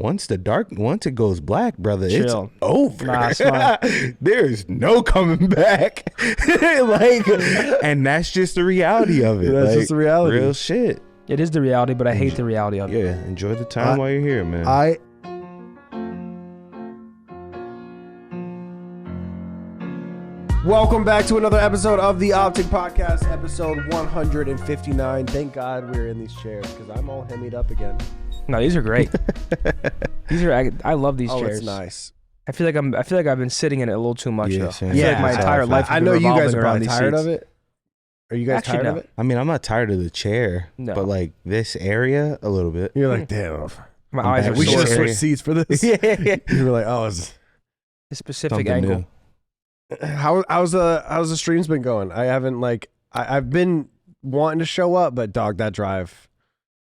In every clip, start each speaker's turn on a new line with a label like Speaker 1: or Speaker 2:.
Speaker 1: Once it goes black, brother,
Speaker 2: Chill.
Speaker 1: it's over.
Speaker 2: Nah, it's fine.
Speaker 1: There's no coming back. And that's just the reality of it.
Speaker 3: That's just the reality.
Speaker 1: Real shit.
Speaker 2: It is the reality, but I hate the reality of it.
Speaker 1: Yeah, enjoy the time while you're here, man.
Speaker 3: Welcome back to another episode of the OpTic Podcast, episode 159. Thank God we're in these chairs because I'm all hemmied up again.
Speaker 2: No, these are great. I love these chairs.
Speaker 3: Oh, it's nice.
Speaker 2: I feel like I've been sitting in it a little too much though.
Speaker 1: same.
Speaker 2: I feel like my entire life.
Speaker 3: I know you guys are probably tired of it. Are you guys
Speaker 2: Actually,
Speaker 3: tired
Speaker 2: no.
Speaker 3: of it?
Speaker 1: I mean, I'm not tired of the chair,
Speaker 2: No.
Speaker 1: but like this area, a little bit.
Speaker 3: You're like, damn.
Speaker 2: My eyes are
Speaker 3: We should
Speaker 2: sore.
Speaker 3: have switched seats for this.
Speaker 1: Yeah.
Speaker 3: You were like, oh, it's...
Speaker 2: The specific
Speaker 1: Something
Speaker 2: angle.
Speaker 1: new.
Speaker 3: how's the streams been going? I haven't I've been wanting to show up, but dog, that drive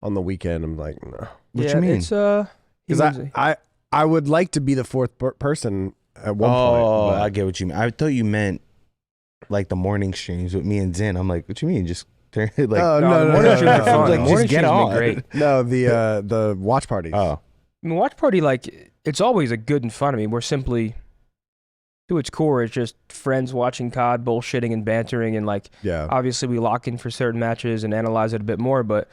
Speaker 3: on the weekend, I'm like, no.
Speaker 1: What you mean?
Speaker 2: It's
Speaker 3: Because I would like to be the fourth person at one point.
Speaker 1: Oh,
Speaker 3: But
Speaker 1: I get what you mean. I thought you meant like the morning streams with me and Zen. I'm like, what you mean? Just turn it like.
Speaker 3: Oh,
Speaker 2: the
Speaker 3: no,
Speaker 2: morning streams are
Speaker 3: no.
Speaker 2: fun.
Speaker 1: Like,
Speaker 2: The
Speaker 1: just
Speaker 2: morning
Speaker 1: get
Speaker 2: streams
Speaker 1: on.
Speaker 2: been great.
Speaker 3: no, the watch parties.
Speaker 1: Oh,
Speaker 2: I mean, watch party, like, it's always a good and fun. I mean, we're simply, to its core, it's just friends watching COD, bullshitting and bantering, and like,
Speaker 3: Yeah.
Speaker 2: obviously we lock in for certain matches and analyze it a bit more, but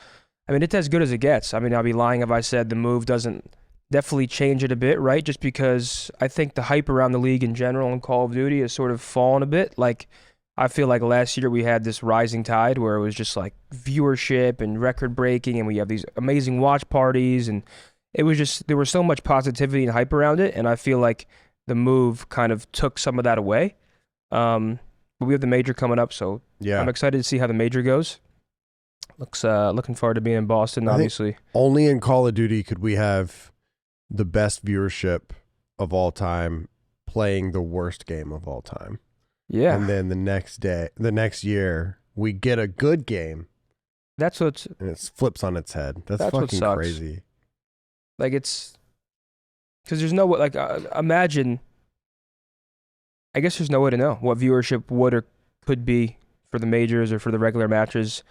Speaker 2: I mean, it's as good as it gets. I mean, I'll be lying if I said the move doesn't definitely change it a bit, right? Just because I think the hype around the league in general and Call of Duty has sort of fallen a bit. Like, I feel like last year we had this rising tide where it was just like viewership and record breaking, and we have these amazing watch parties, and it was just, there was so much positivity and hype around it, and I feel like the move kind of took some of that away. But we have the major coming up, so
Speaker 3: Yeah.
Speaker 2: I'm excited to see how the major goes. Looking forward to being in Boston,
Speaker 3: I think
Speaker 2: obviously.
Speaker 3: Only in Call of Duty could we have the best viewership of all time playing the worst game of all time.
Speaker 2: Yeah,
Speaker 3: And then the next year, we get a good game
Speaker 2: that's what's
Speaker 3: and it flips on its head. That's
Speaker 2: what
Speaker 3: fucking
Speaker 2: sucks.
Speaker 3: crazy.
Speaker 2: like, it's because there's no way, like, imagine, I guess there's no way to know what viewership would or could be for the majors or for the regular matches.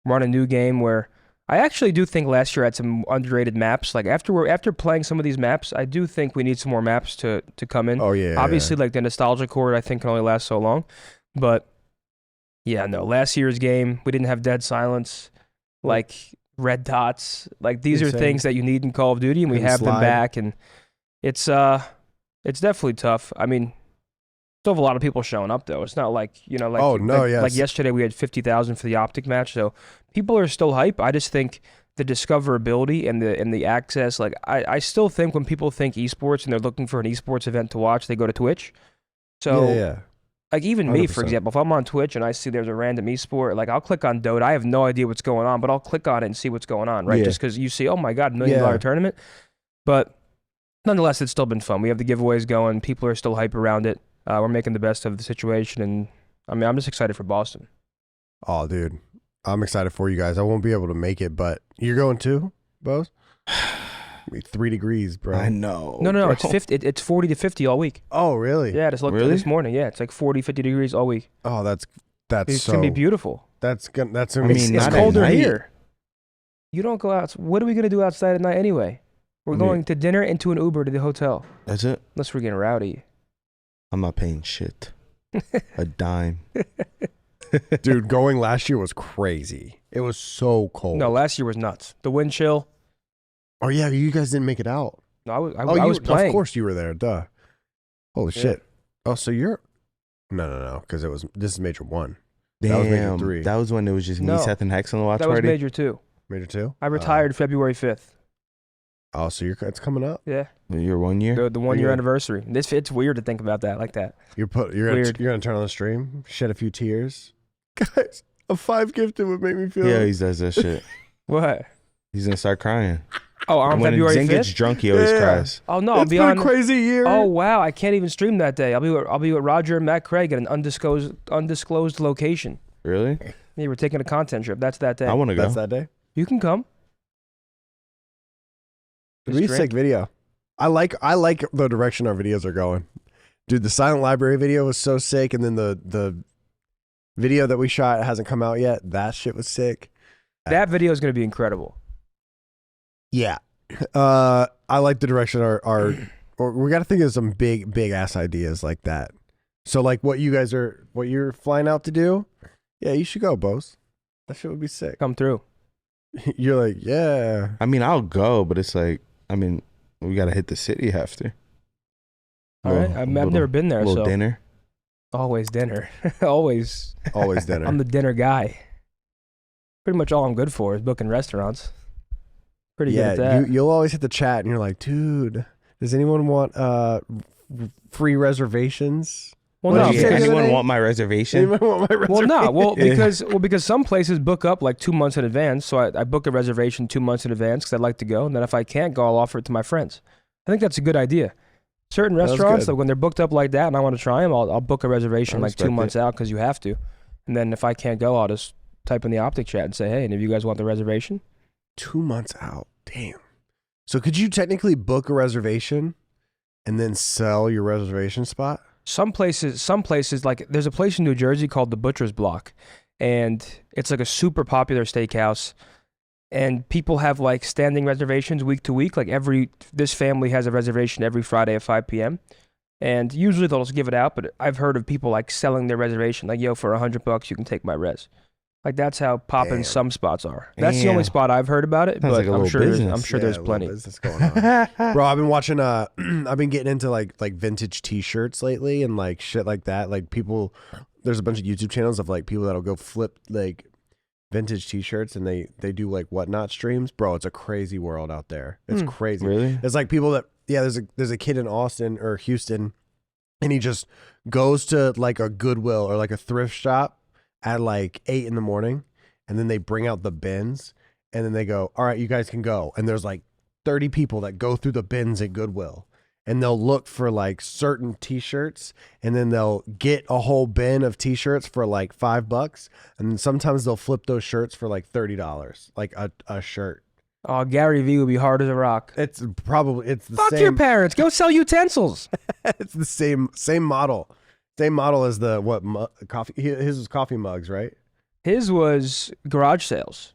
Speaker 2: We're on a new game where I actually do think last year had some underrated maps. Like, after playing some of these maps, I do think we need some more maps to come in.
Speaker 3: Oh, yeah.
Speaker 2: Obviously, like, the nostalgia core, I think, can only last so long. But, yeah, no, last year's game, we didn't have Dead Silence, like, red dots. Like, these are
Speaker 3: Insane.
Speaker 2: things that you need in Call of Duty, and we
Speaker 3: Couldn't
Speaker 2: have them
Speaker 3: slide.
Speaker 2: back. And it's definitely tough. I mean, still have a lot of people showing up, though. It's not like, like,
Speaker 3: Oh, no,
Speaker 2: like,
Speaker 3: yes.
Speaker 2: like yesterday we had 50,000 for the OpTic match, so people are still hype. I just think the discoverability and the access, like, I still think when people think esports and they're looking for an esports event to watch, they go to Twitch. So,
Speaker 3: yeah.
Speaker 2: like, even me, for
Speaker 3: 100%.
Speaker 2: example, if I'm on Twitch and I see there's a random esport, like, I'll click on Dota. I have no idea what's going on, but I'll click on it and see what's going on, right?
Speaker 1: Yeah.
Speaker 2: Just because you see, oh my God, $1 million tournament. But nonetheless, it's still been fun. We have the giveaways going. People are still hype around it. We're making the best of the situation, and I mean, I'm just excited for Boston.
Speaker 3: Oh, dude. I'm excited for you guys. I won't be able to make it, but you're going too, Bose? It'll be 3 degrees, bro.
Speaker 1: I know.
Speaker 2: No,
Speaker 1: bro.
Speaker 2: it's 50. It's 40 to 50 all week.
Speaker 3: Oh, really?
Speaker 2: Yeah, I just looked
Speaker 1: Really?
Speaker 2: this morning. Yeah, it's like 40, 50 degrees all week.
Speaker 3: Oh, that's
Speaker 2: It's
Speaker 3: so.
Speaker 2: gonna be beautiful.
Speaker 3: That's gonna
Speaker 1: I
Speaker 3: be.
Speaker 1: mean,
Speaker 2: It's
Speaker 1: not at
Speaker 2: colder
Speaker 1: night.
Speaker 2: here. You don't go out. What are we gonna do outside at night anyway? We're
Speaker 1: I mean-
Speaker 2: going to dinner and to an Uber to the hotel.
Speaker 1: That's it.
Speaker 2: Unless we're getting rowdy.
Speaker 1: I'm not paying shit. A dime.
Speaker 3: Dude, going last year was crazy. It was so cold.
Speaker 2: No, last year was nuts. The wind chill.
Speaker 3: Oh yeah, you guys didn't make it out.
Speaker 2: No, I
Speaker 3: you
Speaker 2: was playing.
Speaker 3: Of course you were there. Duh. Holy
Speaker 2: Yeah.
Speaker 3: shit. Oh, so you're. No, because this is Major 1. That was Major
Speaker 1: Damn.
Speaker 3: 3.
Speaker 1: That was when it was just me,
Speaker 2: No.
Speaker 1: Seth, and Hex on the watch
Speaker 2: That was
Speaker 1: party.
Speaker 2: Major 2.
Speaker 3: Major 2.
Speaker 2: I retired February 5th.
Speaker 3: Oh, so it's coming up.
Speaker 2: Yeah,
Speaker 1: Your 1 year.
Speaker 2: the 1 year
Speaker 3: Yeah.
Speaker 2: anniversary. It's weird to think about that like that.
Speaker 3: You're
Speaker 2: Weird.
Speaker 3: gonna turn on the stream, shed a few tears. Guys, a 5 gifted would make me feel.
Speaker 1: Yeah, he does that shit.
Speaker 2: What?
Speaker 1: He's gonna start crying.
Speaker 2: Oh, on
Speaker 1: When
Speaker 2: February
Speaker 1: Zen gets
Speaker 2: 5th?
Speaker 1: drunk, he always
Speaker 3: Yeah.
Speaker 1: cries.
Speaker 2: Oh no, I'll
Speaker 3: It's
Speaker 2: be
Speaker 3: been
Speaker 2: on.
Speaker 3: a crazy year.
Speaker 2: Oh wow, I can't even stream that day. I'll be with Roger and Matt Craig at an undisclosed location.
Speaker 1: Really?
Speaker 2: Yeah, we're taking a content trip. That's that day.
Speaker 1: I want to go.
Speaker 3: That's that day.
Speaker 2: You can come.
Speaker 3: It'd be a
Speaker 2: Just
Speaker 3: sick video. I like the direction our videos are going. Dude, the Silent Library video was so sick, and then the video that we shot hasn't come out yet. That shit was sick.
Speaker 2: That video is going to be incredible.
Speaker 3: Yeah. I like the direction our or we got to think of some big ass ideas like that. So like what you're flying out to do? Yeah, you should go, Bose. That shit would be sick.
Speaker 2: Come through.
Speaker 3: You're like, yeah.
Speaker 1: I mean, I'll go, but it's like, I mean, we got to hit the city after.
Speaker 2: All right. I've never been there,
Speaker 1: little
Speaker 2: so
Speaker 1: dinner.
Speaker 2: always dinner. always
Speaker 3: dinner.
Speaker 2: I'm the dinner guy. Pretty much all I'm good for is booking restaurants. Pretty good at that.
Speaker 3: You'll always hit the chat and you're like, dude, does anyone want free reservations?
Speaker 2: Well,
Speaker 3: What
Speaker 2: no,
Speaker 3: did you say the other
Speaker 1: Anyone
Speaker 3: day?
Speaker 1: want my reservation?
Speaker 3: Anyone want my
Speaker 2: well,
Speaker 3: reservation?
Speaker 2: no, because some places book up like 2 months in advance. So I book a reservation 2 months in advance because I'd like to go, and then if I can't go, I'll offer it to my friends. I think that's a good idea. Certain
Speaker 3: That's
Speaker 2: restaurants,
Speaker 3: good.
Speaker 2: like when they're booked up like that, and I want to try them, I'll book a reservation
Speaker 1: I
Speaker 2: like 2
Speaker 1: respect
Speaker 2: months out because you have to, and then if I can't go, I'll just type in the OpTic chat and say, hey, and if you guys want the reservation,
Speaker 3: 2 months out. Damn. So could you technically book a reservation and then sell your reservation spot?
Speaker 2: Some places like there's a place in New Jersey called the Butcher's Block, and it's like a super popular steakhouse, and people have like standing reservations week to week. Like this family has a reservation every Friday at 5 p.m. and usually they'll just give it out. But I've heard of people like selling their reservation, like, yo, for $100 you can take my res. Like that's how poppin'
Speaker 3: Damn.
Speaker 2: some spots are. That's the only
Speaker 1: Damn.
Speaker 2: spot I've heard about it,
Speaker 1: Sounds
Speaker 2: but
Speaker 1: like a
Speaker 2: I'm
Speaker 1: little
Speaker 2: sure
Speaker 1: business.
Speaker 2: there's
Speaker 3: a little
Speaker 2: plenty.
Speaker 3: business going on. Bro, I've been watching I've been getting into like vintage t-shirts lately and like shit like that. Like there's a bunch of YouTube channels of like people that'll go flip like vintage t-shirts and they do like whatnot streams. Bro, it's a crazy world out there. It's crazy.
Speaker 1: Really?
Speaker 3: It's like people that there's a kid in Austin or Houston and he just goes to like a Goodwill or like a thrift shop at like 8 a.m. and then they bring out the bins and then they go, all right, you guys can go. And there's like 30 people that go through the bins at Goodwill and they'll look for like certain t-shirts and then they'll get a whole bin of t-shirts for like $5. And then sometimes they'll flip those shirts for like $30, like a shirt.
Speaker 2: Oh, Gary Vee would be hard as a rock.
Speaker 3: It's the
Speaker 2: Fuck
Speaker 3: same.
Speaker 2: your parents. Go sell utensils.
Speaker 3: It's the same model. Same model as the coffee. His was coffee mugs, right?
Speaker 2: His was garage sales.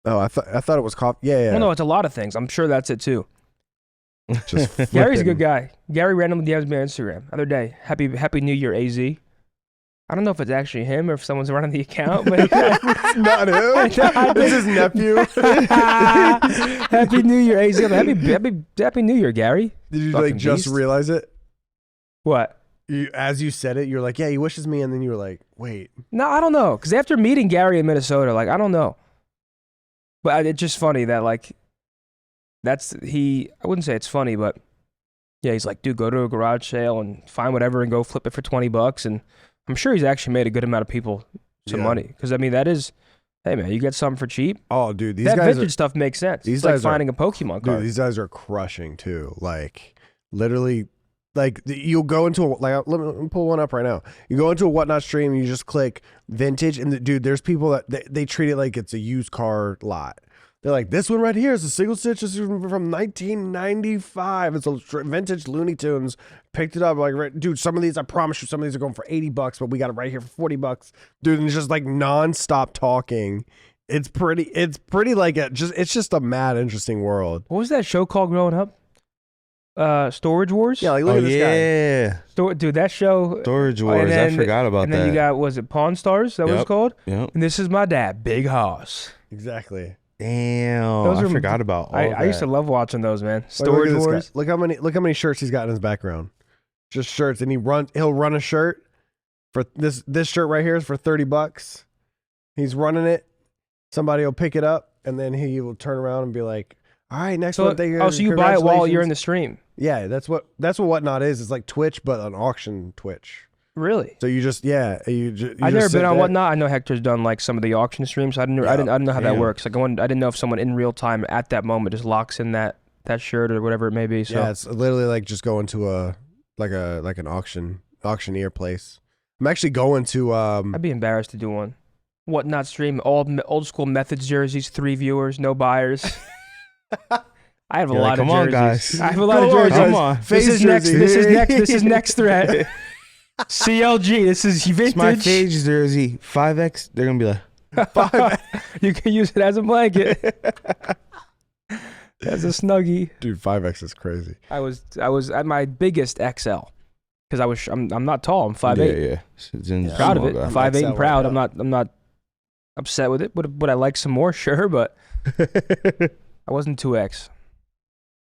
Speaker 3: Oh, I thought it was coffee. Yeah.
Speaker 2: Well, no, it's a lot of things. I'm sure that's it too.
Speaker 3: Just
Speaker 2: Gary's a
Speaker 3: flipping.
Speaker 2: good guy. Gary randomly DMs me on Instagram other day. Happy New Year, AZ. I don't know if it's actually him or if someone's running the account, but
Speaker 3: It's not him. It's his nephew.
Speaker 2: Happy New Year, AZ. Happy New Year, Gary.
Speaker 3: Did you
Speaker 2: Fucking
Speaker 3: like just
Speaker 2: beast.
Speaker 3: realize it?
Speaker 2: What?
Speaker 3: As you said it, you're like, yeah, he wishes me, and then you were like, wait.
Speaker 2: No, I don't know. Because after meeting Gary in Minnesota, like, I don't know. But it's just funny that, like, I wouldn't say it's funny, but yeah, he's like, dude, go to a garage sale and find whatever and go flip it for $20. And I'm sure he's actually made a good amount of people some
Speaker 3: Yeah.
Speaker 2: money. Because, I mean, that is, hey, man, you get something for cheap.
Speaker 3: Oh, dude, these
Speaker 2: That
Speaker 3: guys
Speaker 2: vintage stuff makes sense.
Speaker 3: these
Speaker 2: It's like
Speaker 3: guys are-
Speaker 2: finding a Pokemon card.
Speaker 3: Dude, these guys are crushing too. Like literally, like you'll go into let me pull one up right now. You go into a whatnot stream, and you just click vintage, and dude, there's people that they treat it like it's a used car lot. They're like, this one right here is a single stitch. This is from 1995. It's a vintage Looney Tunes. Picked it up like, dude. Some of these, I promise you, some of these are going for $80, but we got it right here for $40, dude. And it's just like nonstop talking. It's pretty like it's just a mad interesting world.
Speaker 2: What was that show called growing up? Storage Wars?
Speaker 3: Yeah, like look
Speaker 1: Oh
Speaker 3: at this guy.
Speaker 1: yeah,
Speaker 2: Dude, that show.
Speaker 1: Storage Wars. I forgot about
Speaker 2: And
Speaker 1: that.
Speaker 2: then you got, was it Pawn Stars? Is that what it's
Speaker 1: Yep.
Speaker 2: called?
Speaker 1: Yep.
Speaker 2: And this is my dad, Big Hoss.
Speaker 3: Exactly.
Speaker 1: Damn,
Speaker 2: Those
Speaker 1: I
Speaker 2: are-
Speaker 1: forgot about all
Speaker 2: I used to
Speaker 1: that.
Speaker 2: love watching those, man.
Speaker 3: Like,
Speaker 2: Storage
Speaker 3: look at this
Speaker 2: Wars.
Speaker 3: guy. Look how many shirts he's got in his background. Just shirts, and he'll run a shirt for this shirt right here is for $30. He's running it. Somebody will pick it up, and then he will turn around and be like, "All right, next one."
Speaker 2: So you buy it while you're in the stream?
Speaker 3: Yeah, that's what whatnot is. It's like Twitch, but an auction Twitch.
Speaker 2: Really?
Speaker 3: So you just
Speaker 2: I've never been on Whatnot. I know Hector's done like some of the auction streams. I didn't know how that
Speaker 1: Yeah.
Speaker 2: works. Like I didn't know if someone in real time at that moment just locks in that shirt or whatever it may be. So
Speaker 3: Yeah, it's literally like just going to an auctioneer place. I'm actually going to
Speaker 2: I'd be embarrassed to do one. Whatnot stream, all old school Methods jerseys, 3 viewers, no buyers. I have a
Speaker 1: You're
Speaker 2: lot
Speaker 1: like,
Speaker 2: of
Speaker 1: come on,
Speaker 2: jerseys.
Speaker 1: guys.
Speaker 2: I have a lot of
Speaker 3: Come on,
Speaker 2: jerseys.
Speaker 3: guys.
Speaker 1: Come on.
Speaker 2: This is next.
Speaker 3: jersey.
Speaker 2: This is next threat. CLG. This is vintage.
Speaker 1: It's my Phage jersey, 5X. They're gonna be like,
Speaker 2: You can use it as a blanket. As a snuggie.
Speaker 3: Dude, 5X is crazy.
Speaker 2: I was at my biggest XL because I'm not tall. I'm 5'8".
Speaker 1: Yeah. So Zin's
Speaker 2: Proud of
Speaker 1: small
Speaker 2: it.
Speaker 1: guy.
Speaker 2: 5'8"
Speaker 3: XL
Speaker 2: and proud.
Speaker 3: right
Speaker 2: I'm not upset with it. Would I like some more? Sure, but I wasn't 2X.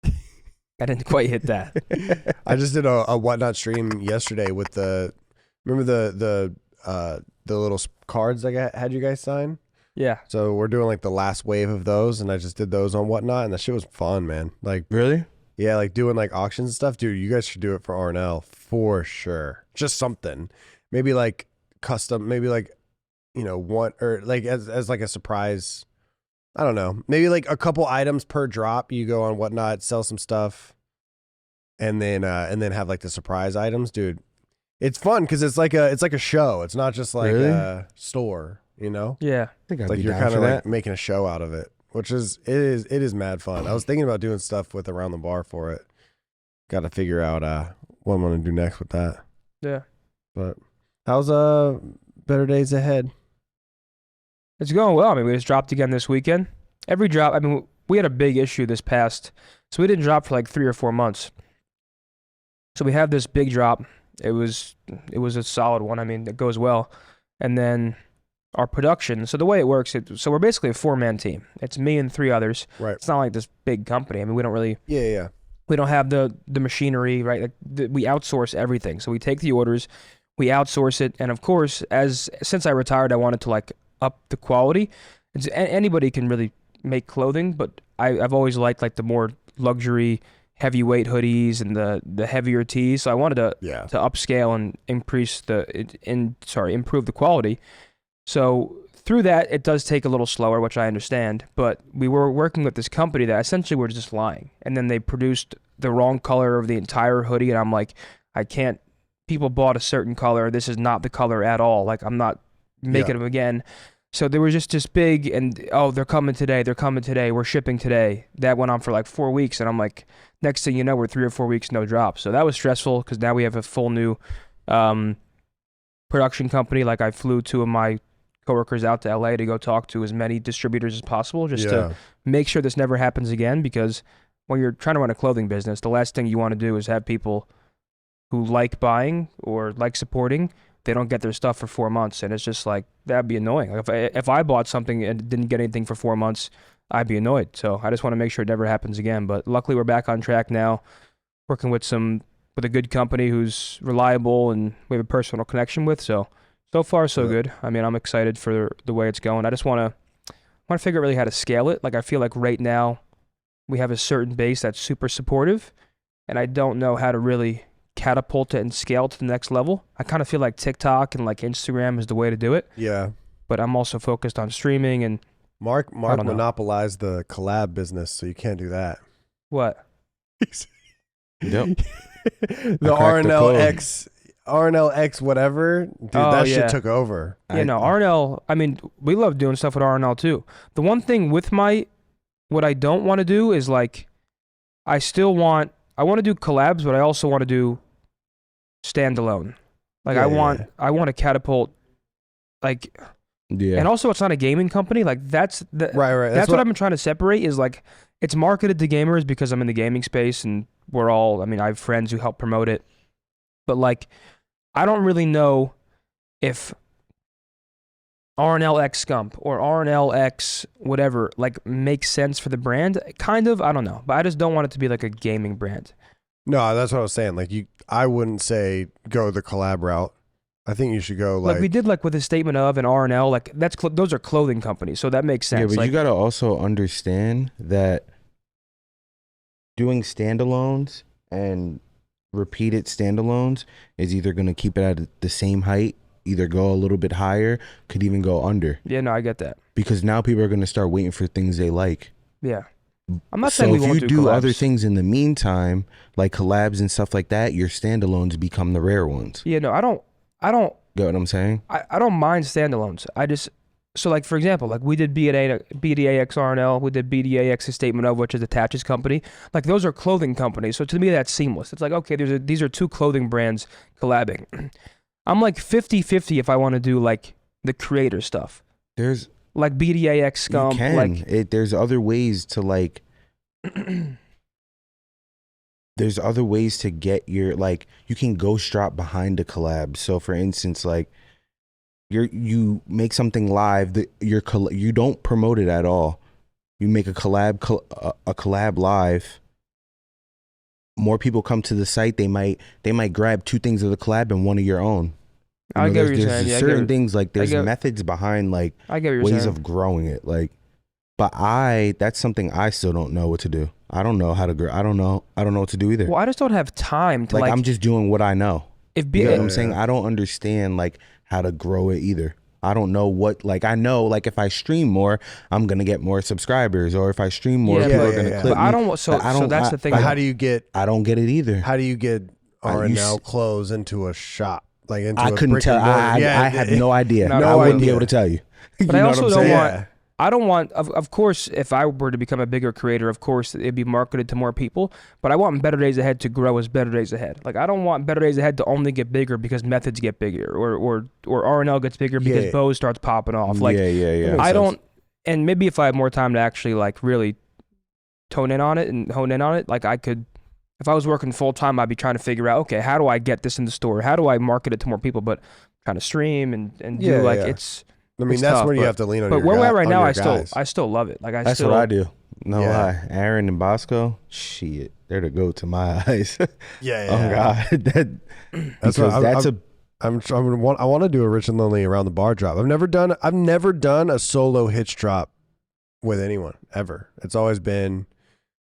Speaker 2: I didn't quite hit that.
Speaker 3: I just did a whatnot stream yesterday with remember the little cards I had you guys sign?
Speaker 2: Yeah.
Speaker 3: So we're doing like the last wave of those, and I just did those on whatnot, and that shit was fun, man. Like,
Speaker 1: Really?
Speaker 3: yeah, like doing like auctions and stuff, dude. You guys should do it for RNL for sure. Just something, maybe like custom, maybe like one or like as like a surprise. I don't know, maybe like a couple items per drop. You go on whatnot, sell some stuff, and then have like the surprise items, dude. It's fun because it's like a show. It's not just like
Speaker 1: Really?
Speaker 3: a store,
Speaker 2: Yeah.
Speaker 1: I think I'd
Speaker 3: It's like
Speaker 1: be
Speaker 3: you're
Speaker 1: down
Speaker 3: kind
Speaker 1: for
Speaker 3: of like
Speaker 1: that.
Speaker 3: making a show out of it, which is it is mad fun. I was thinking about doing stuff with Around the Bar for it. Got to figure out what I'm gonna do next with that.
Speaker 2: Yeah.
Speaker 3: But how's Better Days Ahead?
Speaker 2: It's going well. I mean, we just dropped again this weekend. Every drop, I mean, we had a big issue this past, so we didn't drop for like 3 or 4 months. So we have this big drop. It was a solid one. I mean, it goes well. And then our production. So the way it works, so we're basically a 4-man team. It's me and 3 others.
Speaker 3: Right.
Speaker 2: It's not like this big company. I mean, we don't really.
Speaker 3: Yeah.
Speaker 2: We don't have the machinery, right? Like we outsource everything. So we take the orders, we outsource it, and of course, since I retired, I wanted to like up the quality. Anybody can really make clothing, but I've always liked like the more luxury, heavyweight hoodies and the heavier tees. So I wanted to upscale and improve the quality. So through that, it does take a little slower, which I understand, but we were working with this company that essentially were just lying. And then they produced the wrong color of the entire hoodie. And I'm like, I can't, people bought a certain color. This is not the color at all. Like, I'm not making them again. So they were just this big and, they're coming today. We're shipping today. That went on for like 4 weeks. And I'm like, next thing you know, we're 3 or 4 weeks, no drop. So that was stressful because now we have a full new production company. Like I flew 2 of my coworkers out to LA to go talk to as many distributors as possible just to make sure this never happens again, because when you're trying to run a clothing business, the last thing you want to do is have people who like buying or like supporting, they don't get their stuff for 4 months, and it's just like, that'd be annoying. Like if I bought something and didn't get anything for 4 months, I'd be annoyed. So I just want to make sure it never happens again. But luckily we're back on track now, working with a good company who's reliable and we have a personal connection with. So far, so good. I mean, I'm excited for the way it's going. I just want to figure out really how to scale it. Like, I feel like right now we have a certain base that's super supportive, and I don't know how to really catapult it and scale to the next level. I kind of feel like TikTok and like Instagram is the way to do it.
Speaker 3: Yeah.
Speaker 2: But I'm also focused on streaming and
Speaker 3: Mark monopolized the collab business, so you can't do that.
Speaker 2: what?
Speaker 1: Yep.
Speaker 3: The RNLX whatever, dude, that shit took over.
Speaker 2: Yeah, no, RNL, I mean, we love doing stuff with RNL too. The one thing with what I don't want to do is like, I want to do collabs, but I also want to do standalone. Like I want to catapult, like, and also it's not a gaming company. Like that's
Speaker 3: right.
Speaker 2: That's what I've been trying to separate is like, it's marketed to gamers because I'm in the gaming space and I have friends who help promote it. But like, I don't really know if RNLX Scump or RNLX whatever like makes sense for the brand. Kind of, I don't know. But I just don't want it to be like a gaming brand.
Speaker 3: No, that's what I was saying. Like I wouldn't say go the collab route. I think you should go like
Speaker 2: we did like with a statement of an RNL. Like those are clothing companies, so that makes sense.
Speaker 1: Yeah, but
Speaker 2: like,
Speaker 1: you got to also understand that doing standalones and repeated standalones is either going to keep it at the same height, either go a little bit higher, could even go under.
Speaker 2: Yeah, no, I get that.
Speaker 1: Because now people are going to start waiting for things they like.
Speaker 2: Yeah. I'm not saying we won't do collabs.
Speaker 1: So if you do other things in the meantime, like collabs and stuff like that, your standalones become the rare ones.
Speaker 2: Yeah, no, I don't.
Speaker 1: Get what I'm saying?
Speaker 2: I don't mind standalones. So like, for example, like we did BDAX RNL, we did BDAX a statement of, which is Attaches company. Like those are clothing companies. So to me, that's seamless. It's like, okay, these are 2 clothing brands collabing. I'm like 50-50 if I want to do like the creator stuff.
Speaker 1: There's
Speaker 2: like BDAX Scump.
Speaker 1: You can.
Speaker 2: Like
Speaker 1: there's other ways to like there's other ways to get your, like, you can ghost drop behind a collab. So for instance, like, you make something live that you don't promote it at all. You make a collab live. More people come to the site. They might grab 2 things of the collab and one of your own.
Speaker 2: I get what you're saying.
Speaker 1: There's certain things, like, there's methods behind, like,
Speaker 2: I get what you're
Speaker 1: ways
Speaker 2: saying.
Speaker 1: of growing it. Like, but that's something I still don't know what to do. I don't know how to grow. I don't know what to do either.
Speaker 2: Well, I just don't have time to, like,
Speaker 1: I'm just doing what I know.
Speaker 2: If
Speaker 1: You know what I'm saying? I don't understand, like, how to grow it either. I don't know what, like, I know, like, if I stream more, I'm gonna get more subscribers, or if I stream more, people are gonna click
Speaker 2: But
Speaker 1: me.
Speaker 2: I don't. So that's the thing.
Speaker 3: But how do you get?
Speaker 1: I don't get it either.
Speaker 3: How do you get R&L clothes into a shop? Like, into
Speaker 1: I
Speaker 3: a
Speaker 1: couldn't
Speaker 3: brick
Speaker 1: tell.
Speaker 3: and mortar?
Speaker 1: I have no idea.
Speaker 2: No
Speaker 1: I wouldn't be
Speaker 3: idea.
Speaker 1: able to tell you.
Speaker 2: But
Speaker 1: You
Speaker 2: I
Speaker 1: know
Speaker 2: also
Speaker 1: what I'm
Speaker 2: don't
Speaker 1: saying?
Speaker 2: want. I don't want. Of course, if I were to become a bigger creator, of course it'd be marketed to more people. But I want Better Days Ahead to grow as Better Days Ahead. Like, I don't want Better Days Ahead to only get bigger because methods get bigger, or R&L gets bigger because Bo starts popping off. Like,
Speaker 1: yeah.
Speaker 2: I don't. And maybe if I had more time to actually, like, really tone in on it and hone in on it, like, I could. If I was working full time, I'd be trying to figure out, okay, how do I get this in the store? How do I market it to more people? But trying to stream and do, like, it's.
Speaker 3: I mean,
Speaker 2: it's
Speaker 3: that's
Speaker 2: tough,
Speaker 3: when you
Speaker 2: but-
Speaker 3: have to lean on.
Speaker 2: But
Speaker 3: your
Speaker 2: where we're
Speaker 3: guy-
Speaker 2: at right
Speaker 3: on
Speaker 2: now,
Speaker 3: your
Speaker 2: I still love it. Like,
Speaker 1: That's what I do. No lie. Aaron and Bosco, shit, they're the go to my eyes.
Speaker 3: Yeah,
Speaker 1: Oh God,
Speaker 3: That's what I
Speaker 1: a
Speaker 3: want to do a Rich and Lonely around the bar drop. I've never done a solo hitch drop with anyone ever. It's always been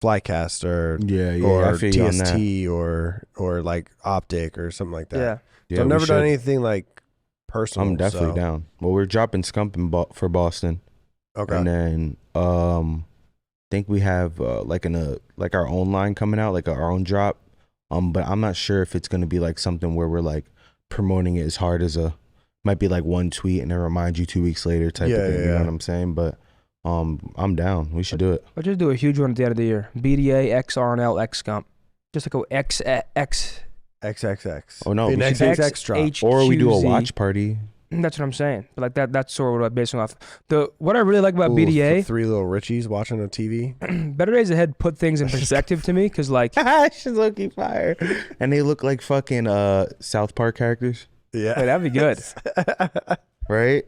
Speaker 3: Flycast or
Speaker 1: I feel you on that.
Speaker 3: TST or like OpTic or something like that.
Speaker 2: Yeah.
Speaker 1: Yeah,
Speaker 3: So I've
Speaker 1: we
Speaker 3: never done
Speaker 1: should.
Speaker 3: anything like personal.
Speaker 1: I'm definitely down. Well, we're dropping Scump for Boston,
Speaker 3: Okay.
Speaker 1: and then think we have like our own line coming out, like our own drop. But I'm not sure if it's gonna be like something where we're like promoting it as hard as might be like one tweet and then remind you 2 weeks later type of thing. You know what I'm saying? But I'm down. We should do it.
Speaker 2: Let's just do a huge one at the end of the year. BDA, X R&L, X Scump. Just like go
Speaker 3: XXX.
Speaker 1: Oh no,
Speaker 3: An
Speaker 1: we should
Speaker 3: XXX drop.
Speaker 2: HQZ.
Speaker 1: or we do a watch party.
Speaker 2: That's what I'm saying. But like that's sort of what I'm basing off. What I really like about
Speaker 3: Ooh,
Speaker 2: BDA,
Speaker 3: 3 little Richies watching a TV.
Speaker 2: Better Days Ahead put things in perspective to me, because like
Speaker 1: She's looking fire, and they look like fucking South Park characters,
Speaker 3: Yeah.
Speaker 2: hey, that'd be good.
Speaker 1: right?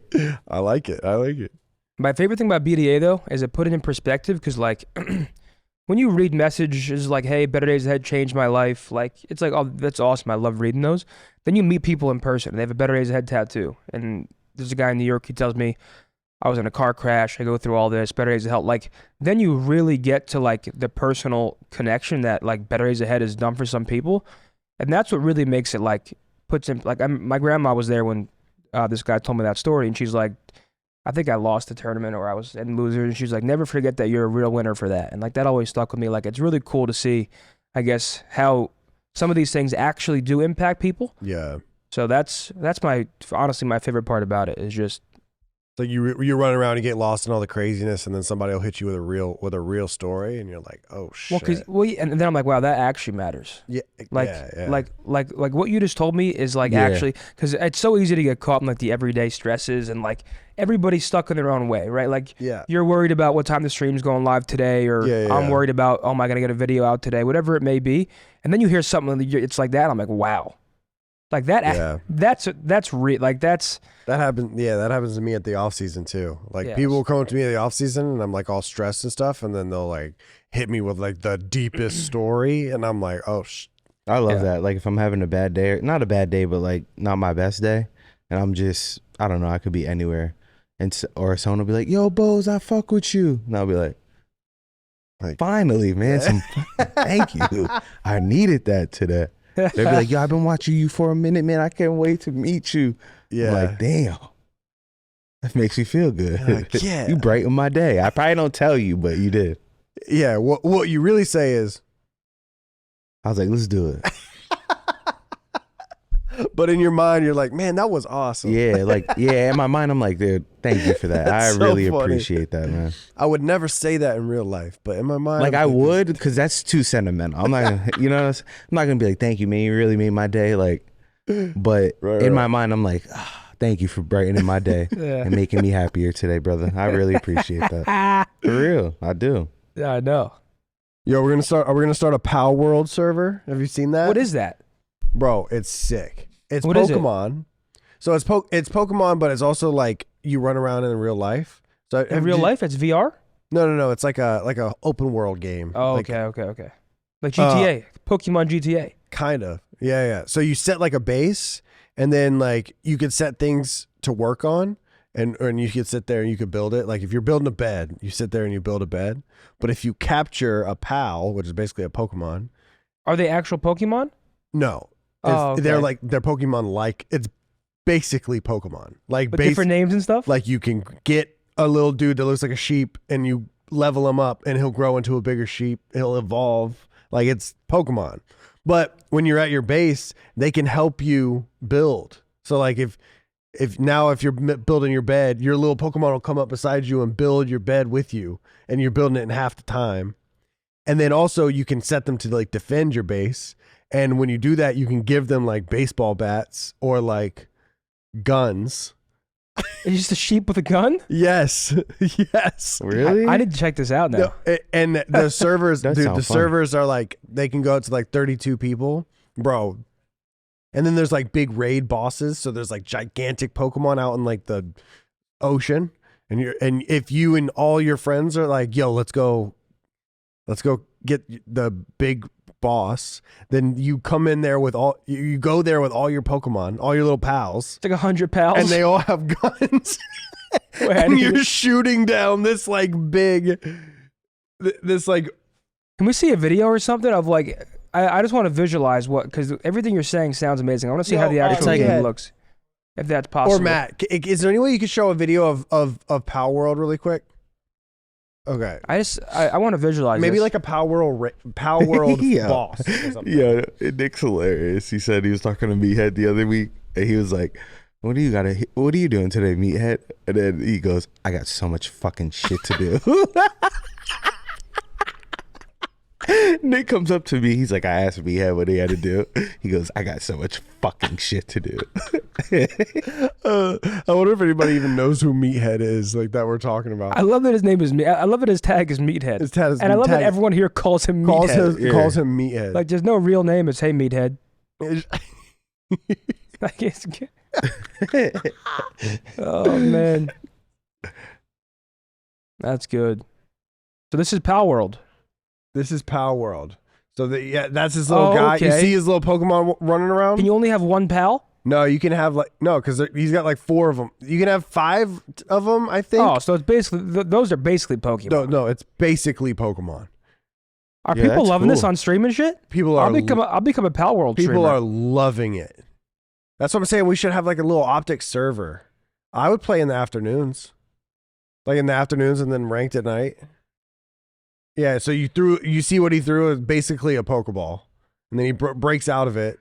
Speaker 3: I like it.
Speaker 2: My favorite thing about BDA though is it put it in perspective, because like when you read messages like, hey, Better Days Ahead changed my life, like it's like, oh, that's awesome, I love reading those. Then you meet people in person and they have a Better Days Ahead tattoo, and there's a guy in New York, he tells me, I was in a car crash, I go through all this, Better Days Ahead. Like, then you really get to like the personal connection that like Better Days Ahead has done for some people, and that's what really makes it like puts in like my grandma was there when this guy told me that story, and she's like, I think I lost the tournament or I was in loser, and she's like, never forget that you're a real winner for that. And like that always stuck with me. Like, it's really cool to see, I guess, how some of these things actually do impact people.
Speaker 3: Yeah.
Speaker 2: So that's honestly my favorite part about it, is just
Speaker 3: So you run around and get lost in all the craziness, and then somebody will hit you with a real story, and you're like, oh shit.
Speaker 2: and then I'm like, wow, that actually matters.
Speaker 3: Yeah.
Speaker 2: Like,
Speaker 3: yeah.
Speaker 2: like what you just told me is like
Speaker 1: Yeah.
Speaker 2: actually, because it's so easy to get caught in like the everyday stresses, and like everybody's stuck in their own way, right? Like,
Speaker 3: Yeah.
Speaker 2: you're worried about what time the stream's going live today, or I'm worried about, oh, am I gonna get a video out today, whatever it may be. And then you hear something, it's like that. I'm like, wow, like that.
Speaker 3: Yeah.
Speaker 2: That's real. Like that's.
Speaker 3: That happens. Yeah, that happens to me at the off season too. Like
Speaker 2: Yes.
Speaker 3: people will come up to me at the off season, and I'm like all stressed and stuff, and then they'll like hit me with like the deepest story, and I'm like, oh,
Speaker 1: I love
Speaker 2: Yeah.
Speaker 1: that. Like if I'm having a bad day, not a bad day, but like not my best day, and I'm just, I don't know, I could be anywhere, or someone will be like, "Yo, Bose, I fuck with you," and I'll be like, finally, man, thank you. I needed that today. They'll be like, "Yo, I've been watching you for a minute, man. I can't wait to meet you."
Speaker 3: yeah.
Speaker 1: I'm like, damn, that makes me feel good.
Speaker 3: Like, yeah.
Speaker 1: You brighten my day. I probably don't tell you, but you did.
Speaker 3: Yeah. What you really say is,
Speaker 1: I was like, let's do it.
Speaker 3: but in your mind, you're like, man, that was awesome.
Speaker 1: Yeah, like, yeah, in my mind, I'm like, dude, thank you for that. I
Speaker 3: That's so
Speaker 1: really
Speaker 3: funny.
Speaker 1: appreciate that, man.
Speaker 3: I would never say that in real life, but in my mind,
Speaker 1: Like,
Speaker 3: I'm
Speaker 1: I
Speaker 3: thinking,
Speaker 1: would, because that's too sentimental. I'm not gonna, you know, I'm not gonna be like, thank you, man. You really made my day. Like, but in my mind, I'm like, thank you for brightening my day and making me happier today, brother. I really appreciate that. For real, I do.
Speaker 2: Yeah, I know.
Speaker 3: Yo, we're gonna start a Palworld server. Have you seen that?
Speaker 2: What is that?
Speaker 3: Bro, it's sick. It's
Speaker 2: What is it?
Speaker 3: Pokemon. So it's Pokemon, but it's also like you run around in real life. So
Speaker 2: In real life, it's VR.
Speaker 3: No. It's like a open world game.
Speaker 2: Oh,
Speaker 3: Like,
Speaker 2: okay. Like GTA, Pokemon GTA.
Speaker 3: kind of. Yeah. So you set like a base, and then like you could set things to work on, and you could sit there and you could build it. Like if you're building a bed, you sit there and you build a bed. But if you capture a pal, which is basically a Pokemon,
Speaker 2: Are they actual Pokemon?
Speaker 3: no,
Speaker 2: Oh, okay.
Speaker 3: they're Pokemon like it's basically Pokemon like
Speaker 2: With different names and stuff?
Speaker 3: like you can get a little dude that looks like a sheep and you level him up and he'll grow into a bigger sheep. He'll evolve. Like it's Pokemon. But when you're at your base, they can help you build. So like if you're building your bed, your little Pokemon will come up beside you and build your bed with you, and you're building it in half the time. And then also you can set them to like defend your base. And when you do that, you can give them like baseball bats or like guns.
Speaker 2: It's just a sheep with a gun?
Speaker 3: Yes. Yes.
Speaker 1: Really?
Speaker 2: I need to check this out now.
Speaker 3: No, and the servers,
Speaker 1: That
Speaker 3: dude,
Speaker 1: sounds
Speaker 3: the
Speaker 1: fun.
Speaker 3: servers are like, they can go up to like 32 people, bro. And then there's like big raid bosses. So there's like gigantic Pokemon out in like the ocean. And if you and all your friends are like, yo, let's go get the big boss, then you come in there with you go there with all your Pokemon, all your little pals,
Speaker 2: It's like 100 pals.
Speaker 3: and they all have guns.
Speaker 2: Wait, I
Speaker 3: And
Speaker 2: need
Speaker 3: you're
Speaker 2: to-
Speaker 3: shooting down this like big, this like,
Speaker 2: Can we see a video or something of like, I just want to visualize what, because everything you're saying sounds amazing. I want to see how the actual
Speaker 3: like
Speaker 2: game
Speaker 3: a-
Speaker 2: looks. If that's possible.
Speaker 3: or Matt, is there any way you could show a video of Palworld really quick? Okay.
Speaker 2: I want to visualize
Speaker 3: Maybe
Speaker 2: this.
Speaker 3: like a Palworld
Speaker 1: Yeah.
Speaker 3: boss or something.
Speaker 1: Yeah, Nick's hilarious. He said he was talking to Meathead the other week, and he was like, What are you doing today, Meathead? And then he goes, I got so much fucking shit to do. Nick comes up to me. He's like, I asked Meathead what he had to do. He goes, I got so much fucking shit to do.
Speaker 3: I wonder if anybody even knows who Meathead is, like that we're talking about.
Speaker 2: I love that his name is I love that his tag is Meathead.
Speaker 3: His tag is
Speaker 2: and I love that
Speaker 3: tag-
Speaker 2: everyone here calls him Meathead.
Speaker 3: calls him Meathead.
Speaker 2: Like there's no real name. It's Hey Meathead. Like it's oh man, that's good. So this is Palworld.
Speaker 3: This is Palworld. So that's his little
Speaker 2: Oh,
Speaker 3: guy. You
Speaker 2: okay.
Speaker 3: see his little Pokemon running around?
Speaker 2: Can you only have one pal?
Speaker 3: No, you can have because he's got like 4 of them. You can have 5 of them, I think.
Speaker 2: Oh, so it's basically those are basically Pokemon.
Speaker 3: No, it's basically Pokemon.
Speaker 2: Are
Speaker 1: Yeah,
Speaker 2: people
Speaker 1: that's
Speaker 2: loving this
Speaker 1: cool.
Speaker 2: on stream and shit?
Speaker 3: People are
Speaker 2: I'll become a Palworld
Speaker 3: people
Speaker 2: streamer.
Speaker 3: are loving it. That's what I'm saying. We should have like a little OpTic server. I would play in the afternoons, and then ranked at night. Yeah, so you see what he threw is basically a Pokeball, and then he breaks out of it,